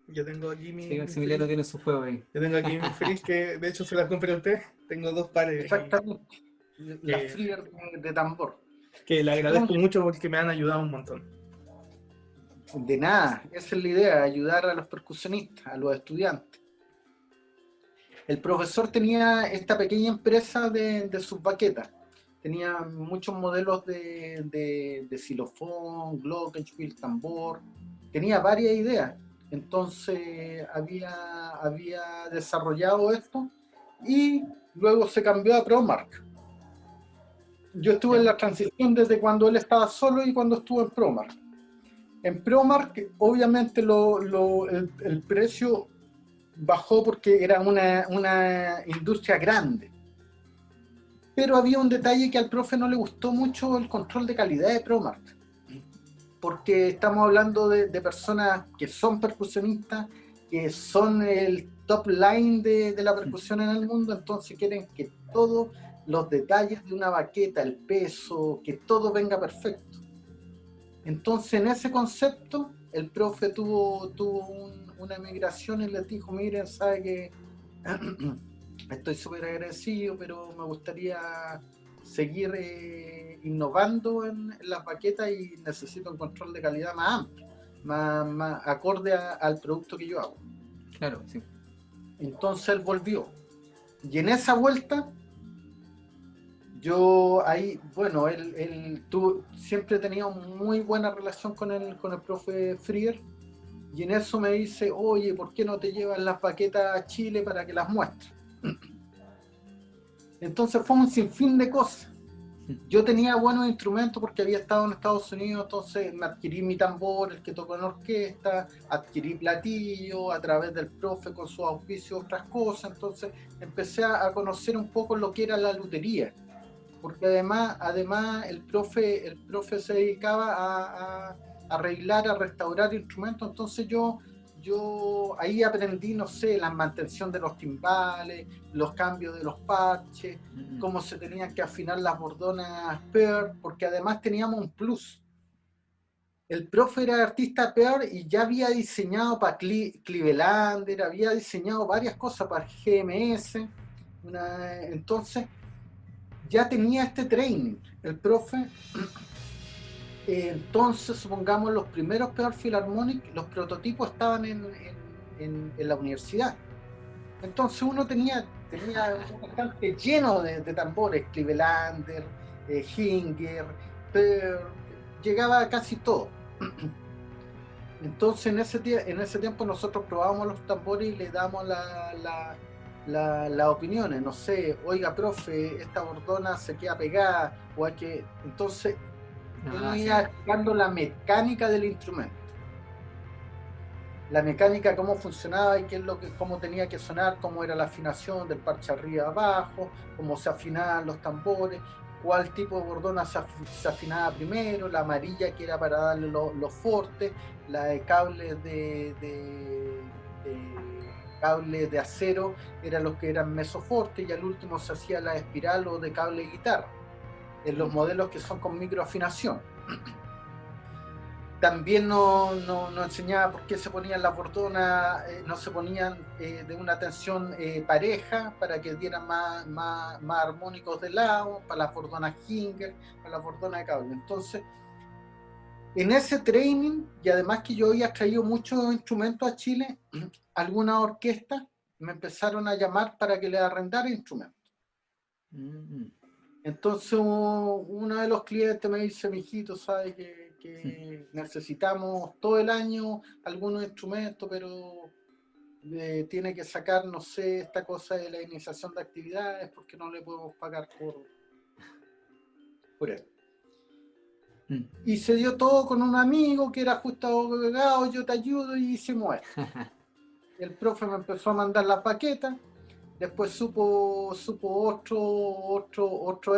Yo tengo aquí mi... Sí, Maximiliano tiene su juego ahí. Yo tengo aquí mi frizz, que de hecho se la compré a usted. Tengo 2 pares. Exactamente. La Freer de tambor. Que le agradezco mucho porque me han ayudado un montón. De nada, esa es la idea, ayudar a los percusionistas, a los estudiantes. El profesor tenía esta pequeña empresa de sus baquetas. Tenía muchos modelos de xilofón, glockenspiel, tambor. Tenía varias ideas. Entonces había desarrollado esto y luego se cambió a ProMark. Yo estuve en la transición desde cuando él estaba solo y cuando estuvo en ProMark. En ProMark, obviamente, el precio bajó porque era una industria grande. Pero había un detalle que al profe no le gustó mucho: el control de calidad de ProMark. Porque estamos hablando de personas que son percusionistas, que son el top line de la percusión en el mundo, entonces quieren que todos los detalles de una baqueta, el peso, que todo venga perfecto. Entonces, en ese concepto, el profe tuvo una migración y les dijo: miren, sabe que estoy súper agradecido, pero me gustaría seguir innovando en las baquetas y necesito un control de calidad más amplio, más acorde al producto que yo hago. Claro, sí. Entonces él volvió. Y en esa vuelta, yo ahí, bueno, él siempre tenía una muy buena relación con el profe Freer, y en eso me dice: oye, ¿por qué no te llevas las baquetas a Chile para que las muestres? Entonces fue un sinfín de cosas. Yo tenía buenos instrumentos porque había estado en Estados Unidos, entonces me adquirí mi tambor, el que tocó en orquesta, adquirí platillo a través del profe con su auspicio, otras cosas, entonces empecé a conocer un poco lo que era la lutería, porque además el profe se dedicaba a arreglar, a restaurar instrumentos, entonces yo ahí aprendí, no sé, la mantención de los timbales, los cambios de los parches, cómo se tenían que afinar las bordonas Pearl, porque además teníamos un plus. El profe era artista Pearl y ya había diseñado para Clevelander, había diseñado varias cosas para GMS, entonces ya tenía este training. El profe... Entonces, supongamos, los primeros Pearl Philharmonic, los prototipos estaban en la universidad. Entonces uno tenía bastante lleno de tambores, Clevelander, Hinger, Pearl, llegaba a casi todo. Entonces en ese tiempo nosotros probábamos los tambores y le damos las opiniones, no sé, oiga profe, esta bordona se queda pegada, o hay que... Entonces él nos iba explicando la mecánica del instrumento. La mecánica, cómo funcionaba y cómo tenía que sonar, cómo era la afinación del parche arriba abajo, cómo se afinaban los tambores, cuál tipo de bordona se afinaba primero, la amarilla que era para darle los fortes, la de cables cables de acero eran los que eran mesofortes, y al último se hacía la espiral o de cable de guitarra, en los modelos que son con microafinación. También nos enseñaba por qué se ponían las bordonas, no se ponían de una tensión pareja para que dieran más armónicos de lado, para las bordonas Hinger, para las bordonas de cable. Entonces, en ese training, y además que yo había traído muchos instrumentos a Chile, algunas orquestas me empezaron a llamar para que les arrendara instrumentos. Entonces uno de los clientes me dice, mijito, ¿sabes que necesitamos todo el año algunos instrumentos, pero tiene que sacar, no sé, esta cosa de la iniciación de actividades porque no le podemos pagar por él? Y se dio todo con un amigo que era justo abogado, yo te ayudo, y hicimos esto. El profe me empezó a mandar la paqueta. Después supo otro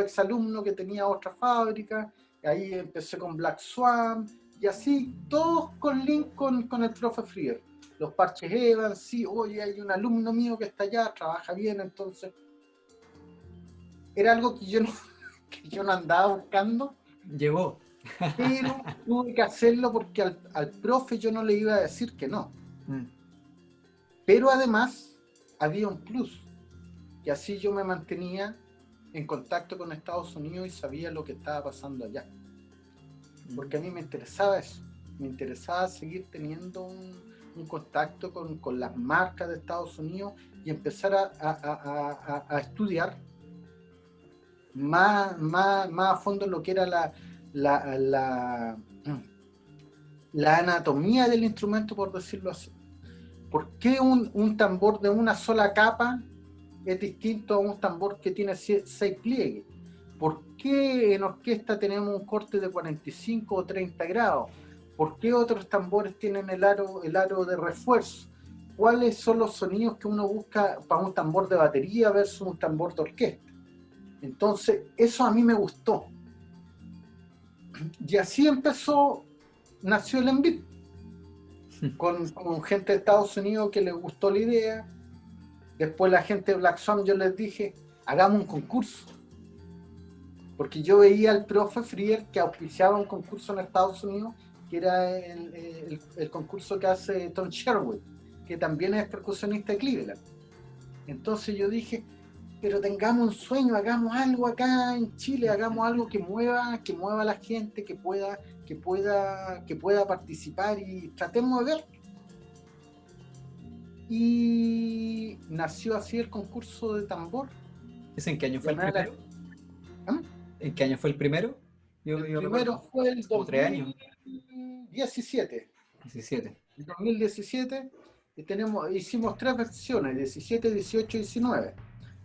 ex alumno que tenía otra fábrica. Y ahí empecé con Black Swan. Y así, todos con link con el profe Frier. Los parches Evans, sí, oye, hay un alumno mío que está allá, trabaja bien, entonces. Era algo que yo no andaba buscando. Llegó. Pero tuve que hacerlo porque al profe yo no le iba a decir que no. Pero además, había un plus. Y así yo me mantenía en contacto con Estados Unidos y sabía lo que estaba pasando allá. Porque a mí me interesaba eso. Me interesaba seguir teniendo un contacto con las marcas de Estados Unidos y empezar a estudiar más a fondo lo que era la anatomía del instrumento, por decirlo así. ¿Por qué un tambor de una sola capa es distinto a un tambor que tiene 6 pliegues? ¿Por qué en orquesta tenemos un corte de 45 o 30 grados? ¿Por qué otros tambores tienen el aro de refuerzo? ¿Cuáles son los sonidos que uno busca para un tambor de batería versus un tambor de orquesta? Entonces, eso a mí me gustó. Y así nació el Envip, con gente de Estados Unidos que les gustó la idea. Después la gente de Black Swan, yo les dije, hagamos un concurso. Porque yo veía al profe Frier que auspiciaba un concurso en Estados Unidos, que era el concurso que hace Tom Sherwood, que también es percusionista de Cleveland. Entonces yo dije, pero tengamos un sueño, hagamos algo acá en Chile, hagamos algo que mueva a la gente, que pueda participar, y tratemos de ver. Y nació así el concurso de tambor. ¿En qué año fue el primero? ¿Ah? ¿En qué año fue el primero? El primero fue el 2017. 17. En 2017 hicimos 3 versiones, 17, 18 y 19.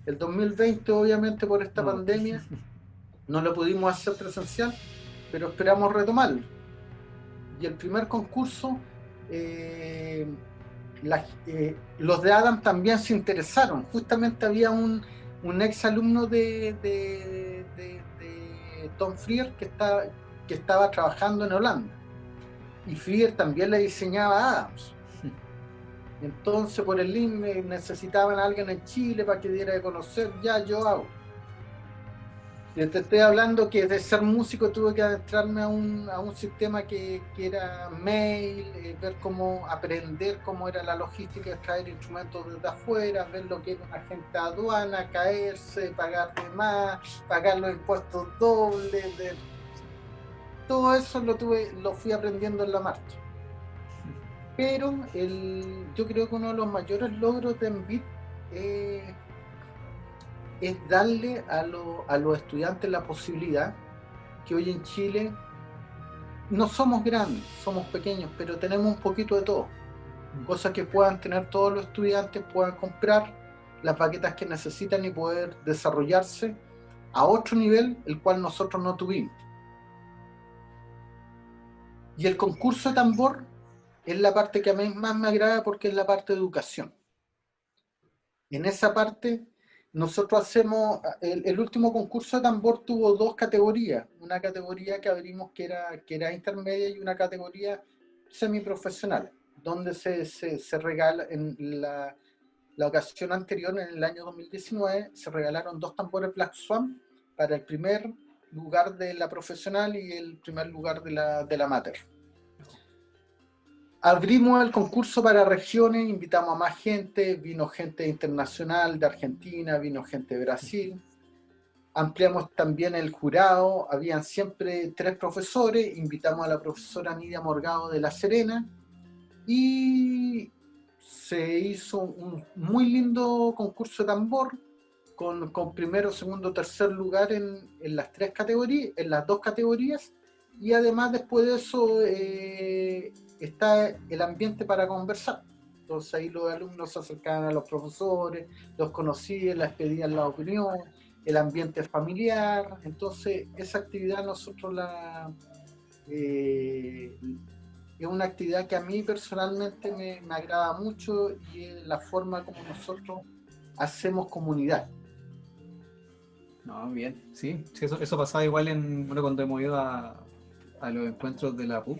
El 2020, obviamente, por esta No. pandemia, no lo pudimos hacer presencial, pero esperamos retomarlo. Y el primer concurso, los de Adam también se interesaron. Justamente había un ex alumno de Tom Frier que estaba trabajando en Holanda. Y Frier también le diseñaba a Adams. Entonces, por el link necesitaban a alguien en Chile para que diera de conocer. Ya, yo hago. Yo te estoy hablando que de ser músico tuve que adentrarme a un sistema que era mail, ver cómo aprender cómo era la logística de traer instrumentos desde afuera, ver lo que era un agente de aduana, caerse, pagar de más, pagar los impuestos dobles. Todo eso lo fui aprendiendo en la marcha. Pero yo creo que uno de los mayores logros de Envid es darle a los estudiantes la posibilidad que hoy en Chile no somos grandes, somos pequeños, pero tenemos un poquito de todo. Cosas que puedan tener todos los estudiantes, puedan comprar las baquetas que necesitan y poder desarrollarse a otro nivel, el cual nosotros no tuvimos. Y el concurso de tambor es la parte que a mí más me agrada porque es la parte de educación. En esa parte nosotros hacemos, el último concurso de tambor tuvo dos categorías, una categoría que abrimos que era intermedia y una categoría semiprofesional, donde se regala, en la ocasión anterior, en el año 2019, se regalaron 2 tambores Black Swan para el primer lugar de la profesional y el primer lugar de la amateur. Abrimos el concurso para regiones, invitamos a más gente, vino gente internacional de Argentina, vino gente de Brasil. Ampliamos también el jurado, habían siempre 3 profesores, invitamos a la profesora Nidia Morgado de La Serena y se hizo un muy lindo concurso de tambor con primero, segundo, tercer lugar en las 3 categorías, en las 2 categorías, y además después de eso está el ambiente para conversar. Entonces ahí los alumnos se acercaban a los profesores, los conocían, les pedían la opinión, el ambiente familiar. Entonces esa actividad nosotros es una actividad que a mí personalmente me agrada mucho y es la forma como nosotros hacemos comunidad. No, bien, sí, eso pasaba igual cuando hemos ido a los encuentros de la PUC.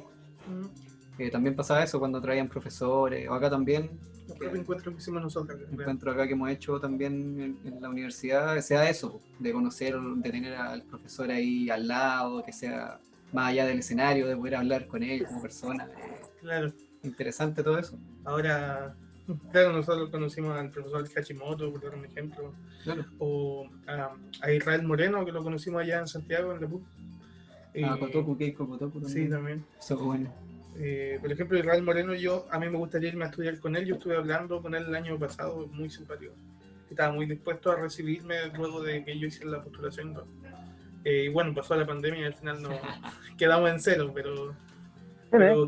También pasaba eso cuando traían profesores, o acá también. Los propios encuentros que hicimos nosotros. Encuentros acá que hemos hecho también en la universidad, sea eso, de conocer, de tener al profesor ahí al lado, que sea más allá del escenario, de poder hablar con él como persona. Claro. Interesante todo eso. Ahora, claro, nosotros conocimos al profesor Hashimoto, por dar un ejemplo, Claro. O a Israel Moreno, que lo conocimos allá en Santiago, en la PUC. Kotoku, Keiko Kotoku también. Sí, también. Eso es bueno. Por ejemplo, Israel Moreno, a mí me gustaría irme a estudiar con él. Yo estuve hablando con él el año pasado, muy simpático. Estaba muy dispuesto a recibirme luego de que yo hiciera la postulación. Y bueno, pasó la pandemia y al final no quedamos en cero, pero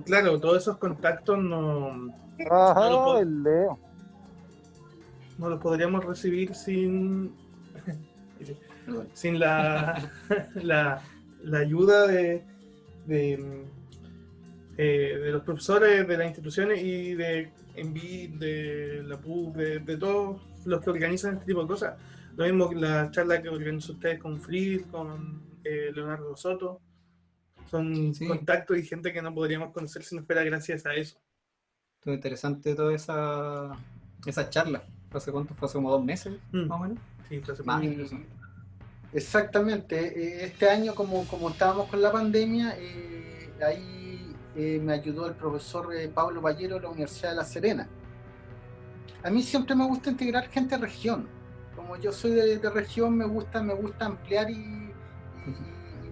claro, todos esos contactos no los podríamos recibir sin la ayuda de los profesores de las instituciones y de Envid, de la PUC, de todos los que organizan este tipo de cosas. Lo mismo que la charla que organizó ustedes con Fritz, con Leonardo Soto. Son contactos y gente que no podríamos conocer si no fuera gracias a eso. Estuvo interesante toda esa charla. ¿Hace cuánto? ¿Fue hace como 2 meses, más o menos? Sí, hace más. Exactamente. Este año, como estábamos con la pandemia, ahí me ayudó el profesor Pablo Ballero de la Universidad de La Serena. A mí siempre me gusta integrar gente de región. Como yo soy de región, me gusta ampliar y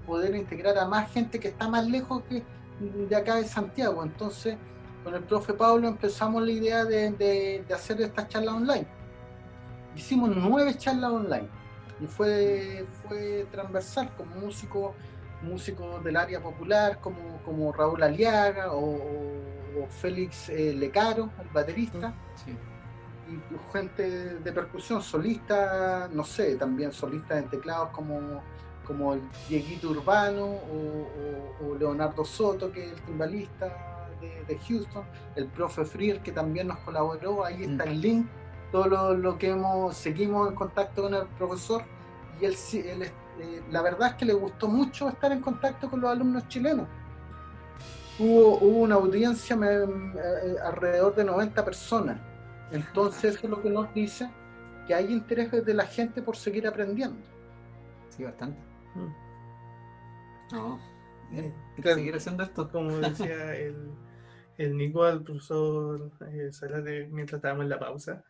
poder integrar a más gente que está más lejos que de acá de Santiago. Entonces, con el profe Pablo empezamos la idea de hacer estas charlas online. Hicimos 9 charlas online y fue transversal, como músicos del área popular, como Raúl Aliaga o Félix Lecaro, el baterista. Sí. gente de percusión, solista, no sé, también solistas en teclados como el Dieguito Urbano o Leonardo Soto, que es el timbalista de Houston, el profe Freer, que también nos colaboró. Ahí está el link, todo lo que seguimos en contacto con el profesor, y él la verdad es que le gustó mucho estar en contacto con los alumnos chilenos. Hubo una audiencia alrededor de 90 personas. Entonces eso es lo que nos dice que hay interés de la gente por seguir aprendiendo. Sí, bastante. No, hay que Claro, seguir haciendo esto. como decía el Nico, el profesor Salate, mientras estábamos en la pausa.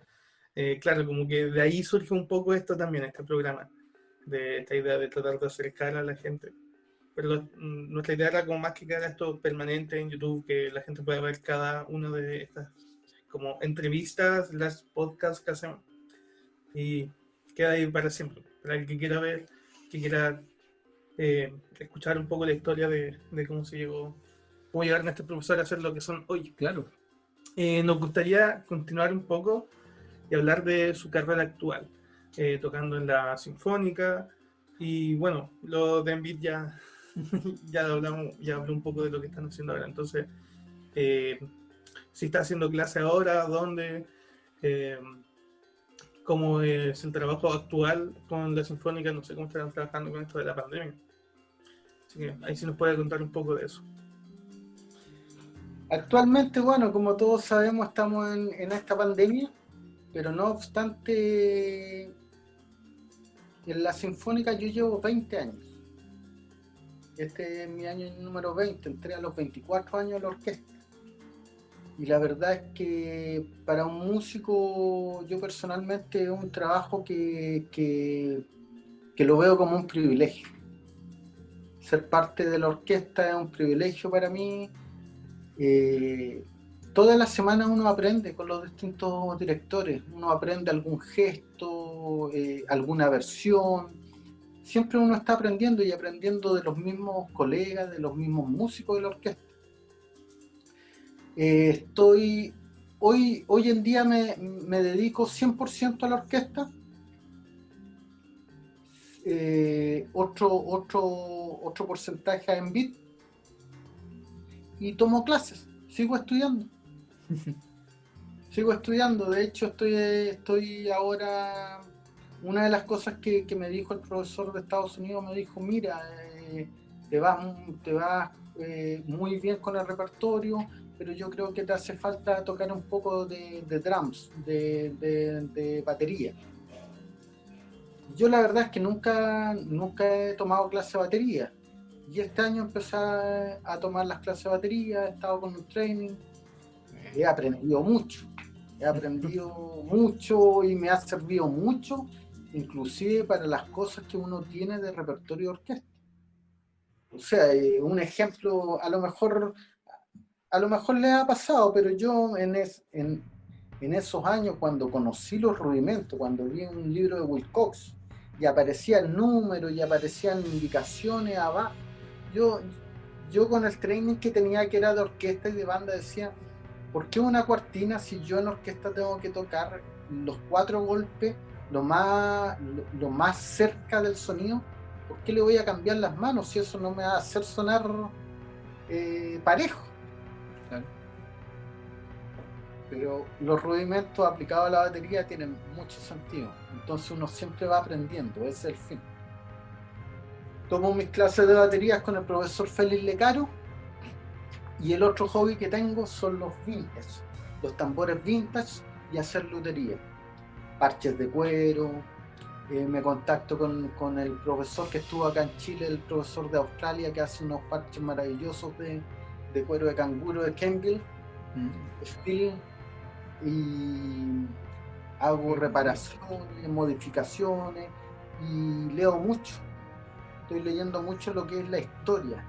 Claro, como que de ahí surge un poco esto también, este programa, de esta idea de tratar de acercar a la gente. Pero nuestra idea era como más que quedar esto permanente en YouTube, que la gente pueda ver cada una de estas como entrevistas, las podcasts que hacemos. Y queda ahí para siempre. Para el que quiera ver, que quiera escuchar un poco la historia de cómo se llegó, cómo llegaron a este profesor a ser lo que son hoy. Claro. Nos gustaría continuar un poco y hablar de su carrera actual, tocando en la Sinfónica. Y bueno, lo de Envid ya, ya hablé un poco de lo que están haciendo ahora. Entonces, si está haciendo clase ahora, dónde, cómo es el trabajo actual con la Sinfónica, no sé cómo estarán trabajando con esto de la pandemia. Así que ahí sí nos puede contar un poco de eso. Actualmente, bueno, como todos sabemos, estamos en esta pandemia, pero no obstante, en la Sinfónica yo llevo 20 años. Este es mi año número 20, entré a los 24 años a la orquesta. Y la verdad es que para un músico, yo personalmente, es un trabajo que lo veo como un privilegio. Ser parte de la orquesta es un privilegio para mí. Toda la semana uno aprende con los distintos directores, uno aprende algún gesto, alguna versión. Siempre uno está aprendiendo y aprendiendo de los mismos colegas, de los mismos músicos de la orquesta. Hoy en día me dedico 100% a la orquesta. Otro porcentaje en beat, y tomo clases, sigo estudiando. De hecho estoy ahora, una de las cosas que me dijo el profesor de Estados Unidos, me dijo, mira, te vas muy bien con el repertorio, pero yo creo que te hace falta tocar un poco de drums, de batería. Yo la verdad es que nunca he tomado clase de batería, y este año empecé a tomar las clases de batería, he estado con un training, he aprendido mucho y me ha servido mucho, inclusive para las cosas que uno tiene de repertorio de orquesta. O sea, un ejemplo, a lo mejor le ha pasado, pero yo en esos años, cuando conocí los rudimentos, cuando vi un libro de Wilcox y aparecía el número y aparecían indicaciones abajo, yo con el training que tenía, que era de orquesta y de banda, decía, ¿por qué una cuartina si yo en orquesta tengo que tocar los 4 golpes lo más cerca del sonido? ¿Por qué le voy a cambiar las manos si eso no me va a hacer sonar parejo? Claro. Pero los rudimentos aplicados a la batería tienen mucho sentido, entonces uno siempre va aprendiendo, ese es el fin. Tomo mis clases de baterías con el profesor Félix Lecaro, y el otro hobby que tengo son los vintage, los tambores vintage y hacer lutería, parches de cuero. Me contacto con el profesor que estuvo acá en Chile, el profesor de Australia, que hace unos parches maravillosos de cuero de canguro de Kenville, Steel, y hago reparaciones, modificaciones, y leo mucho. Estoy leyendo mucho lo que es la historia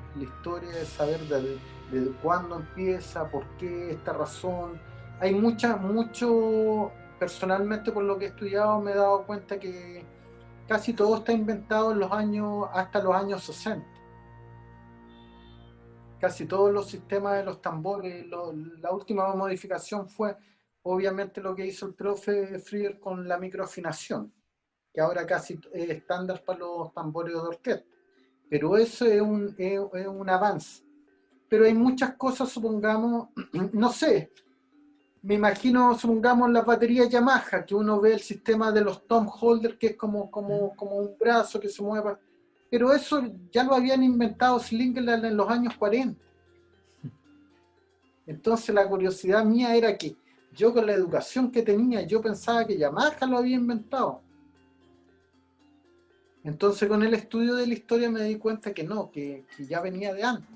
de saber de cuándo empieza, por qué, esta razón. Hay mucho, personalmente, por lo que he estudiado, me he dado cuenta que casi todo está inventado hasta los años 60. Casi todos los sistemas de los tambores, la última modificación fue obviamente lo que hizo el profe Frier con la microafinación, que ahora casi es estándar para los tambores de orquesta. Pero eso es un avance. Pero hay muchas cosas, supongamos, no sé, me imagino, supongamos, las baterías Yamaha, que uno ve el sistema de los tom holder, que es como un brazo que se mueva. Pero eso ya lo habían inventado Slingerland en los años 40. Entonces la curiosidad mía era que yo, con la educación que tenía, yo pensaba que Yamaha lo había inventado. Entonces con el estudio de la historia me di cuenta que no, que ya venía de antes.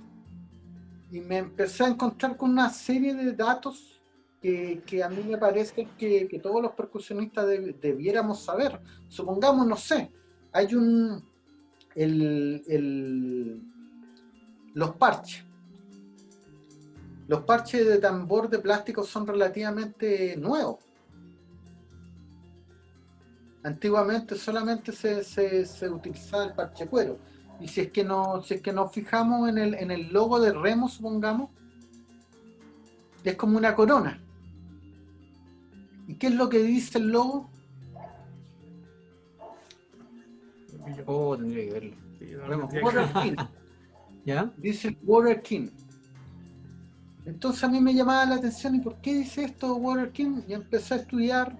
Y me empecé a encontrar con una serie de datos que a mí me parece que todos los percusionistas debiéramos saber. Supongamos, no sé, hay los parches. Los parches de tambor de plástico son relativamente nuevos. Antiguamente solamente se utilizaba el parche cuero. Y si es que nos fijamos en el logo de Remo, supongamos, es como una corona. ¿Y qué es lo que dice el logo? Oh, tendría que verlo. Sí, no, Remo. Water King. ¿Ya? Dice Water King. Entonces a mí me llamaba la atención, ¿y por qué dice esto Water King? Y empecé a estudiar,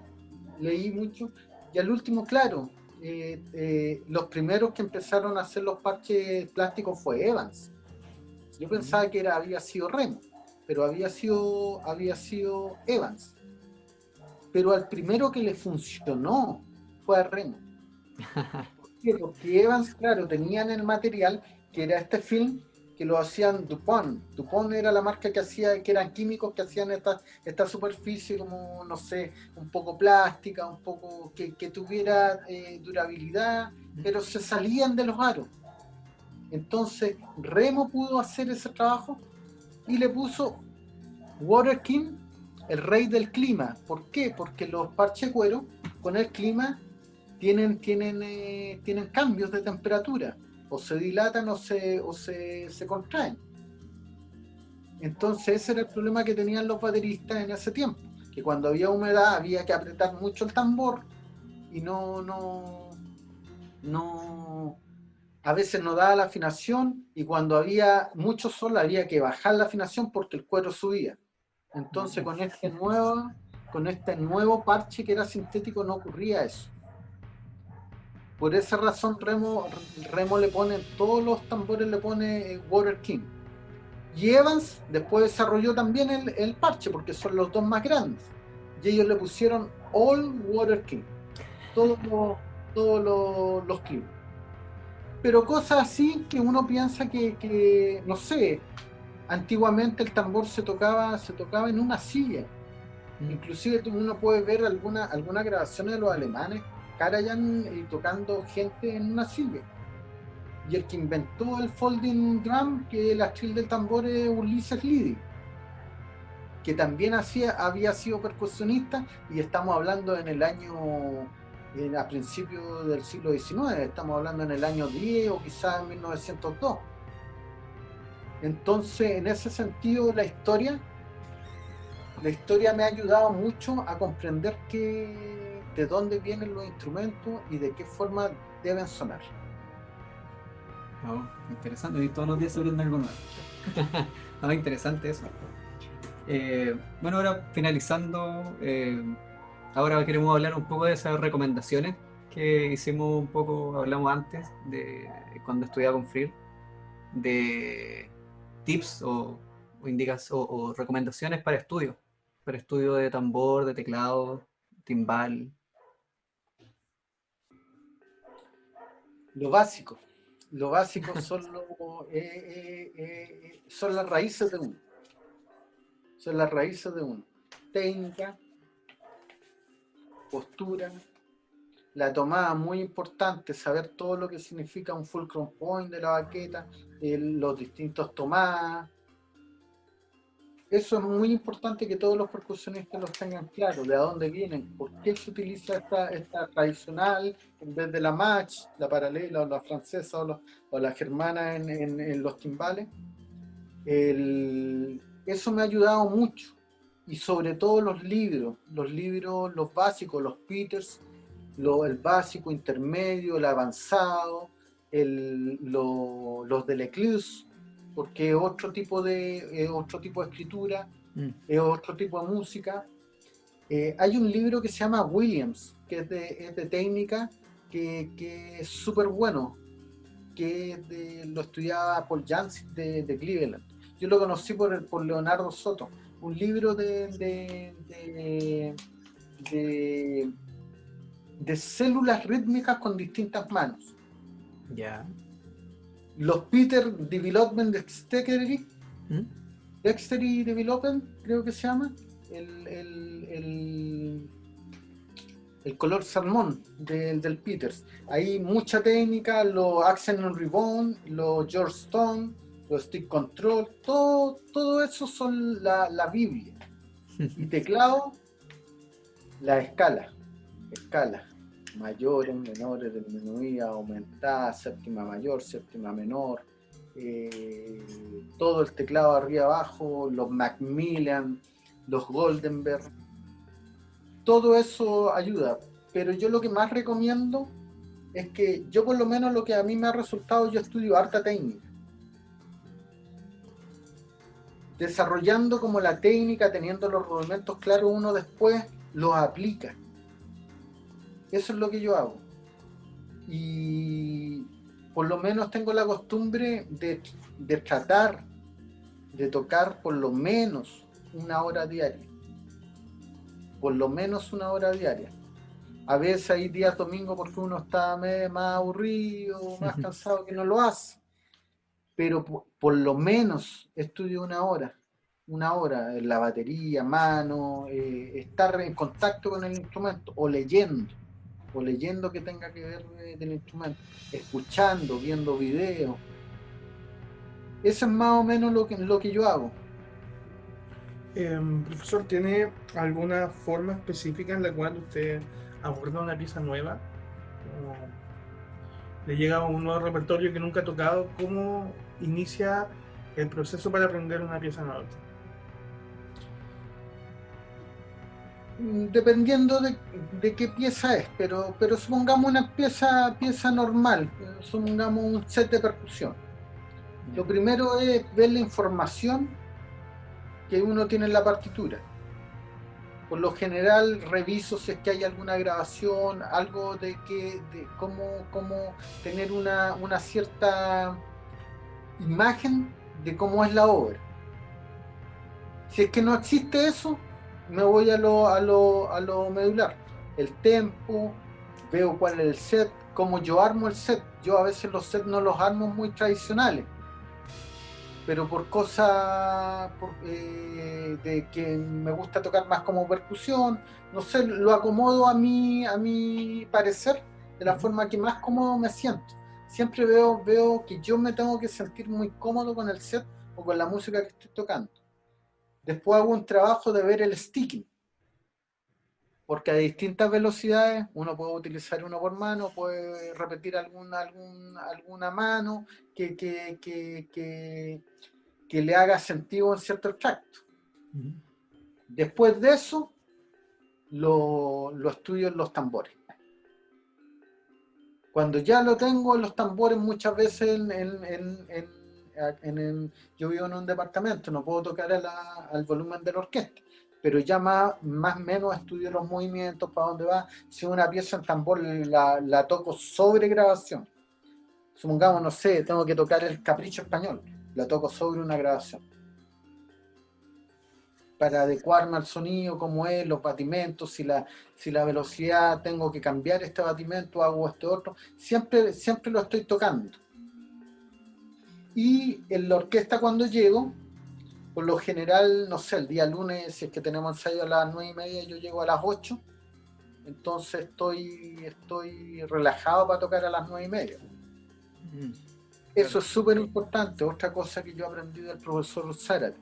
leí mucho, y al último, claro, los primeros que empezaron a hacer los parches plásticos fue Evans. Yo pensaba que había sido Remo, pero había sido Evans. Pero al primero que le funcionó fue a Remo. ¿Por qué? Porque Evans, claro, tenían el material, que era este film, que lo hacían DuPont. DuPont era la marca que hacía, que eran químicos que hacían esta superficie como, no sé, un poco plástica, un poco que tuviera durabilidad, pero se salían de los aros. Entonces Remo pudo hacer ese trabajo y le puso Water King, el rey del clima. ¿Por qué? Porque los parches cuero con el clima tienen cambios de temperatura, o se dilatan o se contraen. Entonces ese era el problema que tenían los bateristas en ese tiempo, que cuando había humedad había que apretar mucho el tambor y a veces no daba la afinación, y cuando había mucho sol había que bajar la afinación porque el cuero subía. Entonces con este nuevo parche que era sintético no ocurría eso. Por esa razón Remo le pone, todos los tambores le pone Water King. Y Evans después desarrolló también el parche, porque son los dos más grandes. Y ellos le pusieron All Water King. Todos los clips. Pero cosas así que uno piensa que no sé, antiguamente el tambor se tocaba en una silla. Inclusive uno puede ver algunas grabaciones de los alemanes, Karajan tocando gente en una silla. Y el que inventó el folding drum, que el atril del tambor, es Ulysses Liddy, que también había sido percusionista, y estamos hablando a principios del siglo XIX, estamos hablando en el año 10 o quizás en 1902. Entonces, en ese sentido, la historia me ha ayudado mucho a comprender de dónde vienen los instrumentos y de qué forma deben sonar. Oh, interesante, y todos los días se aprende algo nuevo. No, interesante eso. Bueno, ahora finalizando, ahora queremos hablar un poco de esas recomendaciones que hicimos un poco, hablamos antes, de cuando estudiaba con Freer, de tips o recomendaciones para estudio de tambor, de teclado, timbal. Lo básico son las raíces de uno. Son las raíces de uno. Técnica, postura, la tomada, muy importante, saber todo lo que significa un fulcrum point de la baqueta, los distintos tomadas. Eso es muy importante que todos los percusionistas los tengan claro, de dónde vienen, por qué se utiliza esta tradicional en vez de la match, la paralela o la francesa o la germana en los timbales. Eso me ha ayudado mucho. y sobre todo los libros, los básicos, los Peters, el básico, intermedio, el avanzado, los de Lecluse, porque es otro tipo de escritura, es otro tipo de música. Hay un libro que se llama Williams, que es de técnica, que es súper bueno, que lo estudiaba Paul Jancis de Cleveland. Yo lo conocí por Leonardo Soto, un libro de células rítmicas con distintas manos. Ya. Los Peter Development Dexterity, Dexterity Development, creo que se llama, el color salmón del Peters. Hay mucha técnica, los Accent and Rebound, los George Stone, los Stick Control, todo eso son la Biblia. Y teclado, la escala, mayores, menores, disminuida, aumentada, séptima mayor, séptima menor, todo el teclado arriba abajo, los Macmillan, los Goldenberg, todo eso ayuda. Pero yo lo que más recomiendo es que yo, por lo menos lo que a mí me ha resultado, yo estudio harta técnica, desarrollando como la técnica, teniendo los rudimentos claros, uno después los aplica. Eso es lo que yo hago. Y por lo menos tengo la costumbre de tratar de tocar por lo menos una hora diaria. Por lo menos una hora diaria. A veces hay días domingo porque uno está más aburrido, más cansado, que no lo hace. Pero por lo menos estudio una hora en la batería, mano, estar en contacto con el instrumento, o leyendo que tenga que ver del instrumento, escuchando, viendo videos. Eso es más o menos lo que yo hago. Profesor, ¿tiene alguna forma específica en la cual usted aborda una pieza nueva? ¿O le llega un nuevo repertorio que nunca ha tocado? ¿Cómo inicia el proceso para aprender una pieza nueva? Dependiendo de qué pieza es, pero supongamos una pieza normal, supongamos un set de percusión. Lo primero es ver la información que uno tiene en la partitura. Por lo general reviso si es que hay alguna grabación, algo de cómo tener una cierta imagen de cómo es la obra. Si es que no existe eso, me voy a lo medular. El tempo, veo cuál es el set, cómo yo armo el set. Yo a veces los sets no los armo muy tradicionales, pero por cosas de que me gusta tocar más como percusión, no sé, lo acomodo a mi parecer, de la forma que más cómodo me siento. Siempre veo que yo me tengo que sentir muy cómodo con el set o con la música que estoy tocando. Después hago un trabajo de ver el sticking, porque a distintas velocidades uno puede utilizar uno por mano, puede repetir alguna mano que le haga sentido en cierto extracto. Después de eso lo estudio en los tambores. Cuando ya lo tengo en los tambores, muchas veces yo vivo en un departamento, no puedo tocar al volumen de la orquesta, pero ya más o menos estudio los movimientos, para dónde va. Si una pieza en tambor la toco sobre grabación, supongamos, no sé, tengo que tocar el Capricho Español, la toco sobre una grabación, para adecuarme al sonido, como es, los batimentos, si la velocidad, tengo que cambiar este batimento, hago este otro, siempre lo estoy tocando. Y en la orquesta, cuando llego, por lo general, no sé, el día lunes, si es que tenemos ensayo a las 9:30, yo llego a las 8, entonces estoy relajado para tocar a las 9:30. Eso es súper importante. Otra cosa que yo aprendí del profesor Zárate.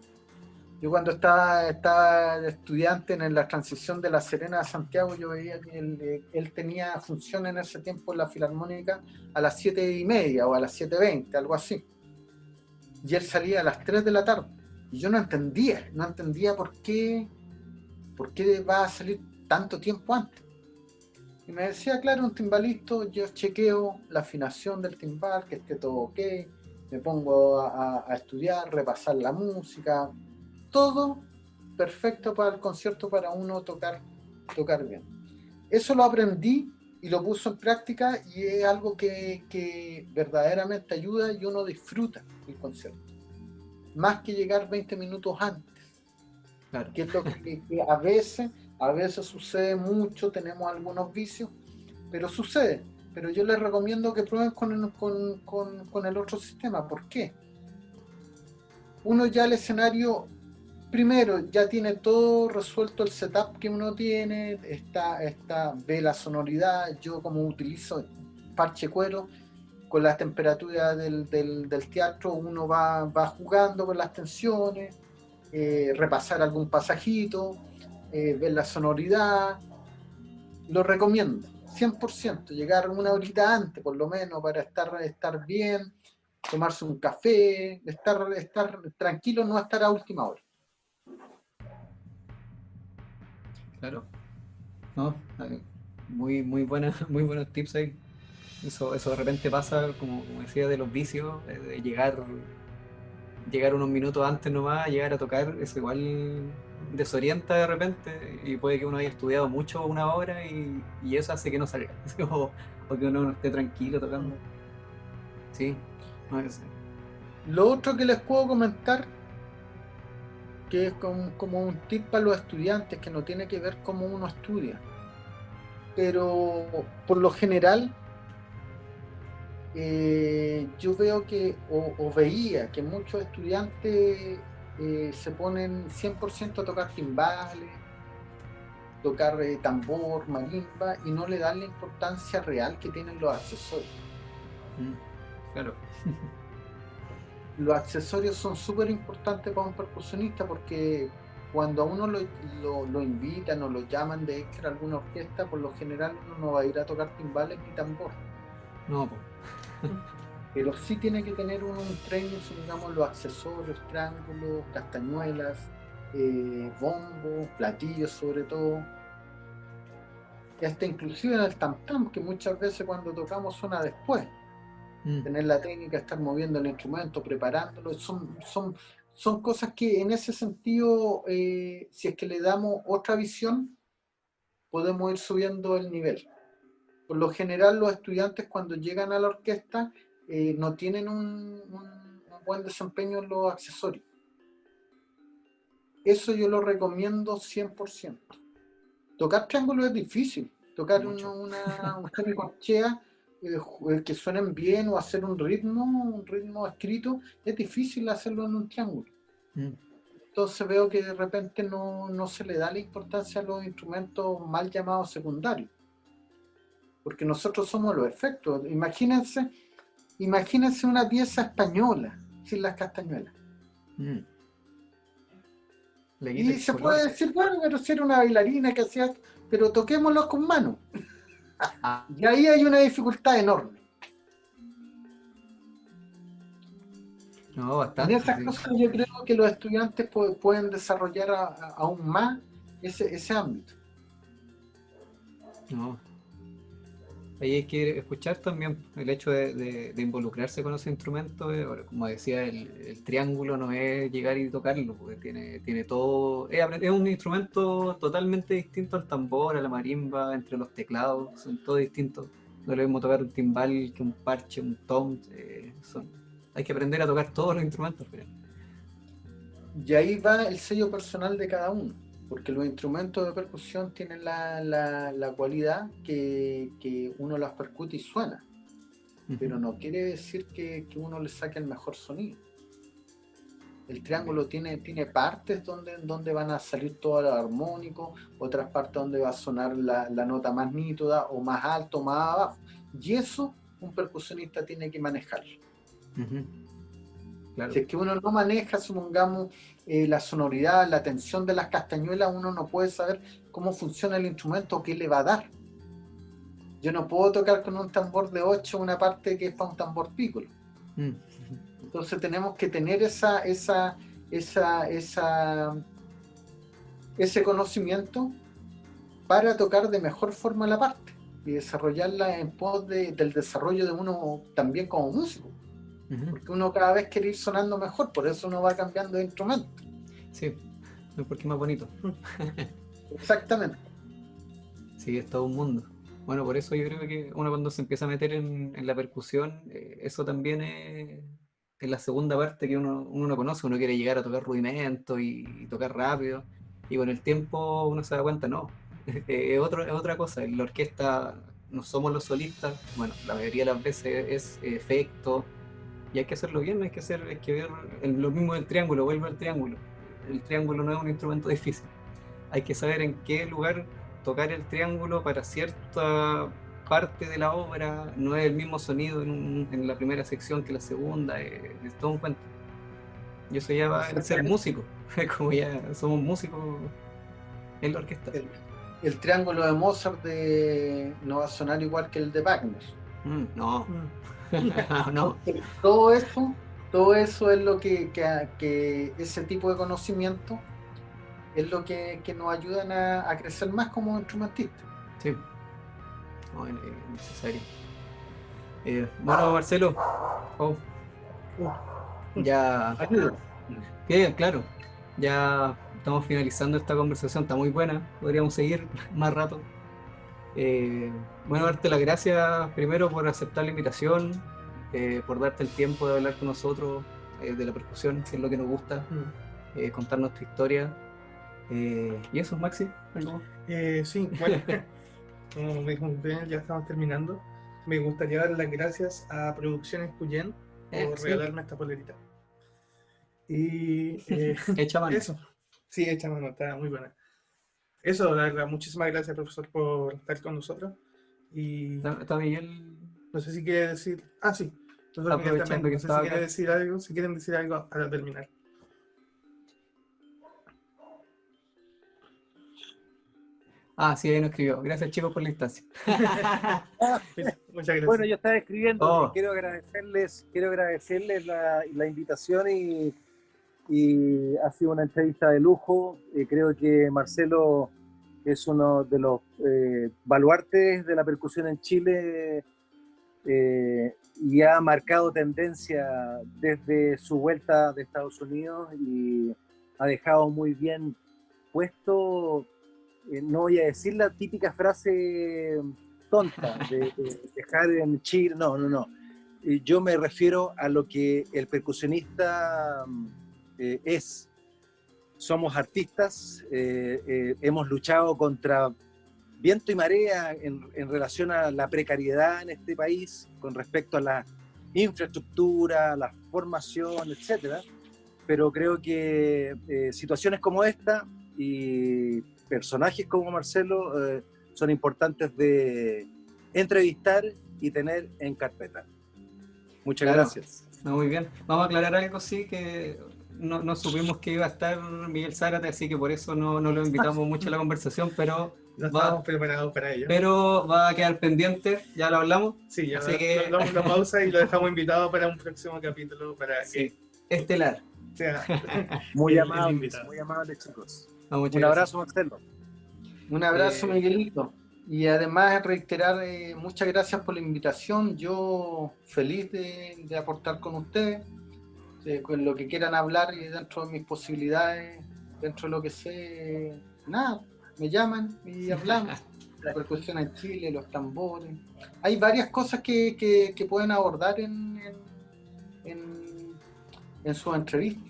Yo cuando estaba de estudiante en la transición de La Serena a Santiago, yo veía que él tenía función en ese tiempo en la Filarmónica a las 7:30 o a las 7:20, algo así. Y él salía a las 3 de la tarde. Y yo no entendía por qué ¿por qué va a salir tanto tiempo antes? Y me decía, claro, un timbalista, yo chequeo la afinación del timbal, que esté todo ok, me pongo a estudiar, repasar la música, todo perfecto para el concierto, para uno tocar bien. Eso lo aprendí y lo puso en práctica y es algo que verdaderamente ayuda y uno disfruta el concierto. Más que llegar 20 minutos antes. Claro. Que es lo que a veces sucede mucho, tenemos algunos vicios, pero sucede. Pero yo les recomiendo que prueben con el otro sistema. ¿Por qué? Uno ya el escenario, primero, ya tiene todo resuelto el setup que uno tiene, ve la sonoridad, yo como utilizo parche cuero, con las temperaturas del teatro uno va jugando con las tensiones, repasar algún pasajito, ver la sonoridad. Lo recomiendo 100%, llegar una horita antes por lo menos para estar bien, tomarse un café, estar tranquilo, no estar a última hora. Claro. No, muy muy buenos tips ahí. Eso de repente pasa, como decía, de los vicios, de llegar unos minutos antes nomás, llegar a tocar, eso igual desorienta de repente y puede que uno haya estudiado mucho una hora y eso hace que no salga, o que uno no esté tranquilo tocando. Sí, no sé. Lo otro que les puedo comentar, que es como un tip para los estudiantes, que no tiene que ver cómo uno estudia, pero por lo general yo veo que, o veía que muchos estudiantes se ponen 100% a tocar timbales, tocar tambor, marimba, y no le dan la importancia real que tienen los accesorios. Claro. Los accesorios son súper importantes para un percusionista porque cuando a uno lo invitan o lo llaman de extra a alguna orquesta, por lo general uno no va a ir a tocar timbales ni tambor. No, pues. Pero sí tiene que tener un training, digamos, los accesorios, triángulos, castañuelas, bombos, platillos sobre todo. Y hasta inclusive en el tam-tam, que muchas veces cuando tocamos suena después. Tener la técnica, estar moviendo el instrumento, preparándolo, son cosas que en ese sentido, si es que le damos otra visión, podemos ir subiendo el nivel. Por lo general los estudiantes cuando llegan a la orquesta no tienen un buen desempeño en los accesorios. Eso yo lo recomiendo 100%. Tocar triángulo es difícil, tocar una semicorchea que suenen bien o hacer un ritmo escrito, es difícil hacerlo en un triángulo. Entonces veo que de repente no se le da la importancia a los instrumentos mal llamados secundarios, porque nosotros somos los efectos. Imagínense una pieza española sin las castañuelas. Y se puede decir, bueno, pero si era una bailarina que hacía, pero toquémoslo con mano. Y ahí hay una dificultad enorme. No, bastante. En esas cosas yo creo que los estudiantes pueden desarrollar aún más ese ámbito. No. Ahí hay que escuchar también el hecho de involucrarse con ese instrumento. Como decía, el triángulo no es llegar y tocarlo, porque tiene todo. Es un instrumento totalmente distinto al tambor, a la marimba, entre los teclados, son todos distintos. No es lo mismo tocar un timbal que un parche, un tom. Hay que aprender a tocar todos los instrumentos. Y ahí va el sello personal de cada uno, porque los instrumentos de percusión tienen la cualidad que uno las percute y suena, pero no quiere decir que uno le saque el mejor sonido. El triángulo tiene partes donde van a salir todos los armónicos, otras partes donde va a sonar la nota más nítida o más alto, más abajo, y eso un percusionista tiene que manejarlo. Claro. Si es que uno no maneja, supongamos, la sonoridad, la tensión de las castañuelas, uno no puede saber cómo funciona el instrumento o qué le va a dar. Yo no puedo tocar con un tambor de 8 una parte que es para un tambor piccolo. Entonces tenemos que tener esa ese conocimiento para tocar de mejor forma la parte y desarrollarla en pos del desarrollo de uno también como músico. Porque uno cada vez quiere ir sonando mejor, por eso uno va cambiando de instrumento. Sí, porque es más bonito. Exactamente. Sí, es todo un mundo. Bueno, por eso yo creo que uno cuando se empieza a meter en la percusión, eso también es la segunda parte que uno no conoce. Uno quiere llegar a tocar rudimentos y tocar rápido, y con el tiempo uno se da cuenta, no, es otra cosa. En la orquesta no somos los solistas, bueno, la mayoría de las veces es efecto, y hay que hacerlo bien, hay que ver lo mismo del triángulo, vuelvo al triángulo. El triángulo no es un instrumento difícil. Hay que saber en qué lugar tocar el triángulo para cierta parte de la obra. No es el mismo sonido en la primera sección que la segunda, es todo un cuento. Y eso ya va a ser músico, como ya somos músicos en la orquesta. El triángulo de Mozart no va a sonar igual que el de Wagner. No. No. Todo eso es lo que ese tipo de conocimiento es lo que nos ayudan a crecer más como instrumentistas. Sí, no, es necesario. Bueno, Marcelo, ya, claro, ya estamos finalizando esta conversación, está muy buena, podríamos seguir más rato. Bueno, darte las gracias primero por aceptar la invitación, por darte el tiempo de hablar con nosotros de la percusión, que es lo que nos gusta, contar nuestra historia. ¿Y eso, Maxi? ¿Algo? Sí, bueno, como me dijo bien, ya estamos terminando. Me gustaría dar las gracias a Producciones Cuyén por regalarme esta polerita. Y hecha mano. Eso, sí, hecha mano, está muy buena. Eso, la verdad, muchísimas gracias, profesor, por estar con nosotros. Y ¿Está Miguel? no sé si quiere decir. Ah, sí, profesor Miguel Aprovechando también. que No sé estaba si quiere acá. decir algo, si quieren decir algo para terminar. Ah, sí, ahí nos escribió. Gracias, chicos, por la instancia. Muchas gracias. Bueno, yo estaba escribiendo y quiero agradecerles la invitación y ha sido una entrevista de lujo. Creo que Marcelo es uno de los baluartes de la percusión en Chile y ha marcado tendencia desde su vuelta de Estados Unidos y ha dejado muy bien puesto. No voy a decir la típica frase tonta de dejar en Chile, no. Yo me refiero a lo que el percusionista es. Somos artistas, hemos luchado contra viento y marea en relación a la precariedad en este país con respecto a la infraestructura, la formación, etcétera. Pero creo que situaciones como esta y personajes como Marcelo son importantes de entrevistar y tener en carpeta. Muchas gracias. No, muy bien. Vamos a aclarar algo, sí, que no supimos que iba a estar Miguel Zárate, así que por eso no lo invitamos mucho a la conversación, pero no estábamos preparados para ello. Pero va a quedar pendiente, ya lo hablamos. Sí, ya damos una pausa y lo dejamos invitado para un próximo capítulo para que estelar. Sea muy amable, chicos. No, un abrazo, Marcelo. Un abrazo, Miguelito. Y además reiterar, muchas gracias por la invitación. Yo feliz de aportar con ustedes, con lo que quieran hablar y dentro de mis posibilidades, dentro de lo que sé, nada, me llaman y hablamos. La percusión en Chile, los tambores. Hay varias cosas que pueden abordar en su entrevista.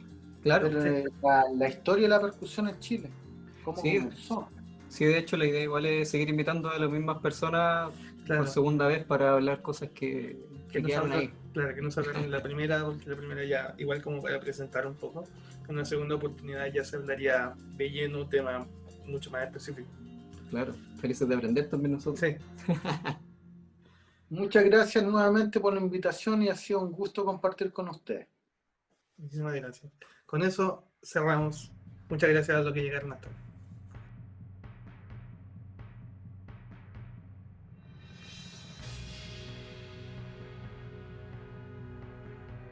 Claro. La historia de la percusión en Chile. ¿Cómo comenzó? Sí, de hecho la idea igual es seguir invitando a las mismas personas por segunda vez para hablar cosas que quedaron ahí. Claro, que no salgan en la primera, porque la primera ya, igual como para presentar un poco, en una segunda oportunidad ya se hablaría de lleno un tema mucho más específico. Claro, felices de aprender también nosotros. Sí. Muchas gracias nuevamente por la invitación y ha sido un gusto compartir con ustedes. Muchísimas gracias. Con eso cerramos. Muchas gracias a los que llegaron hasta ahora.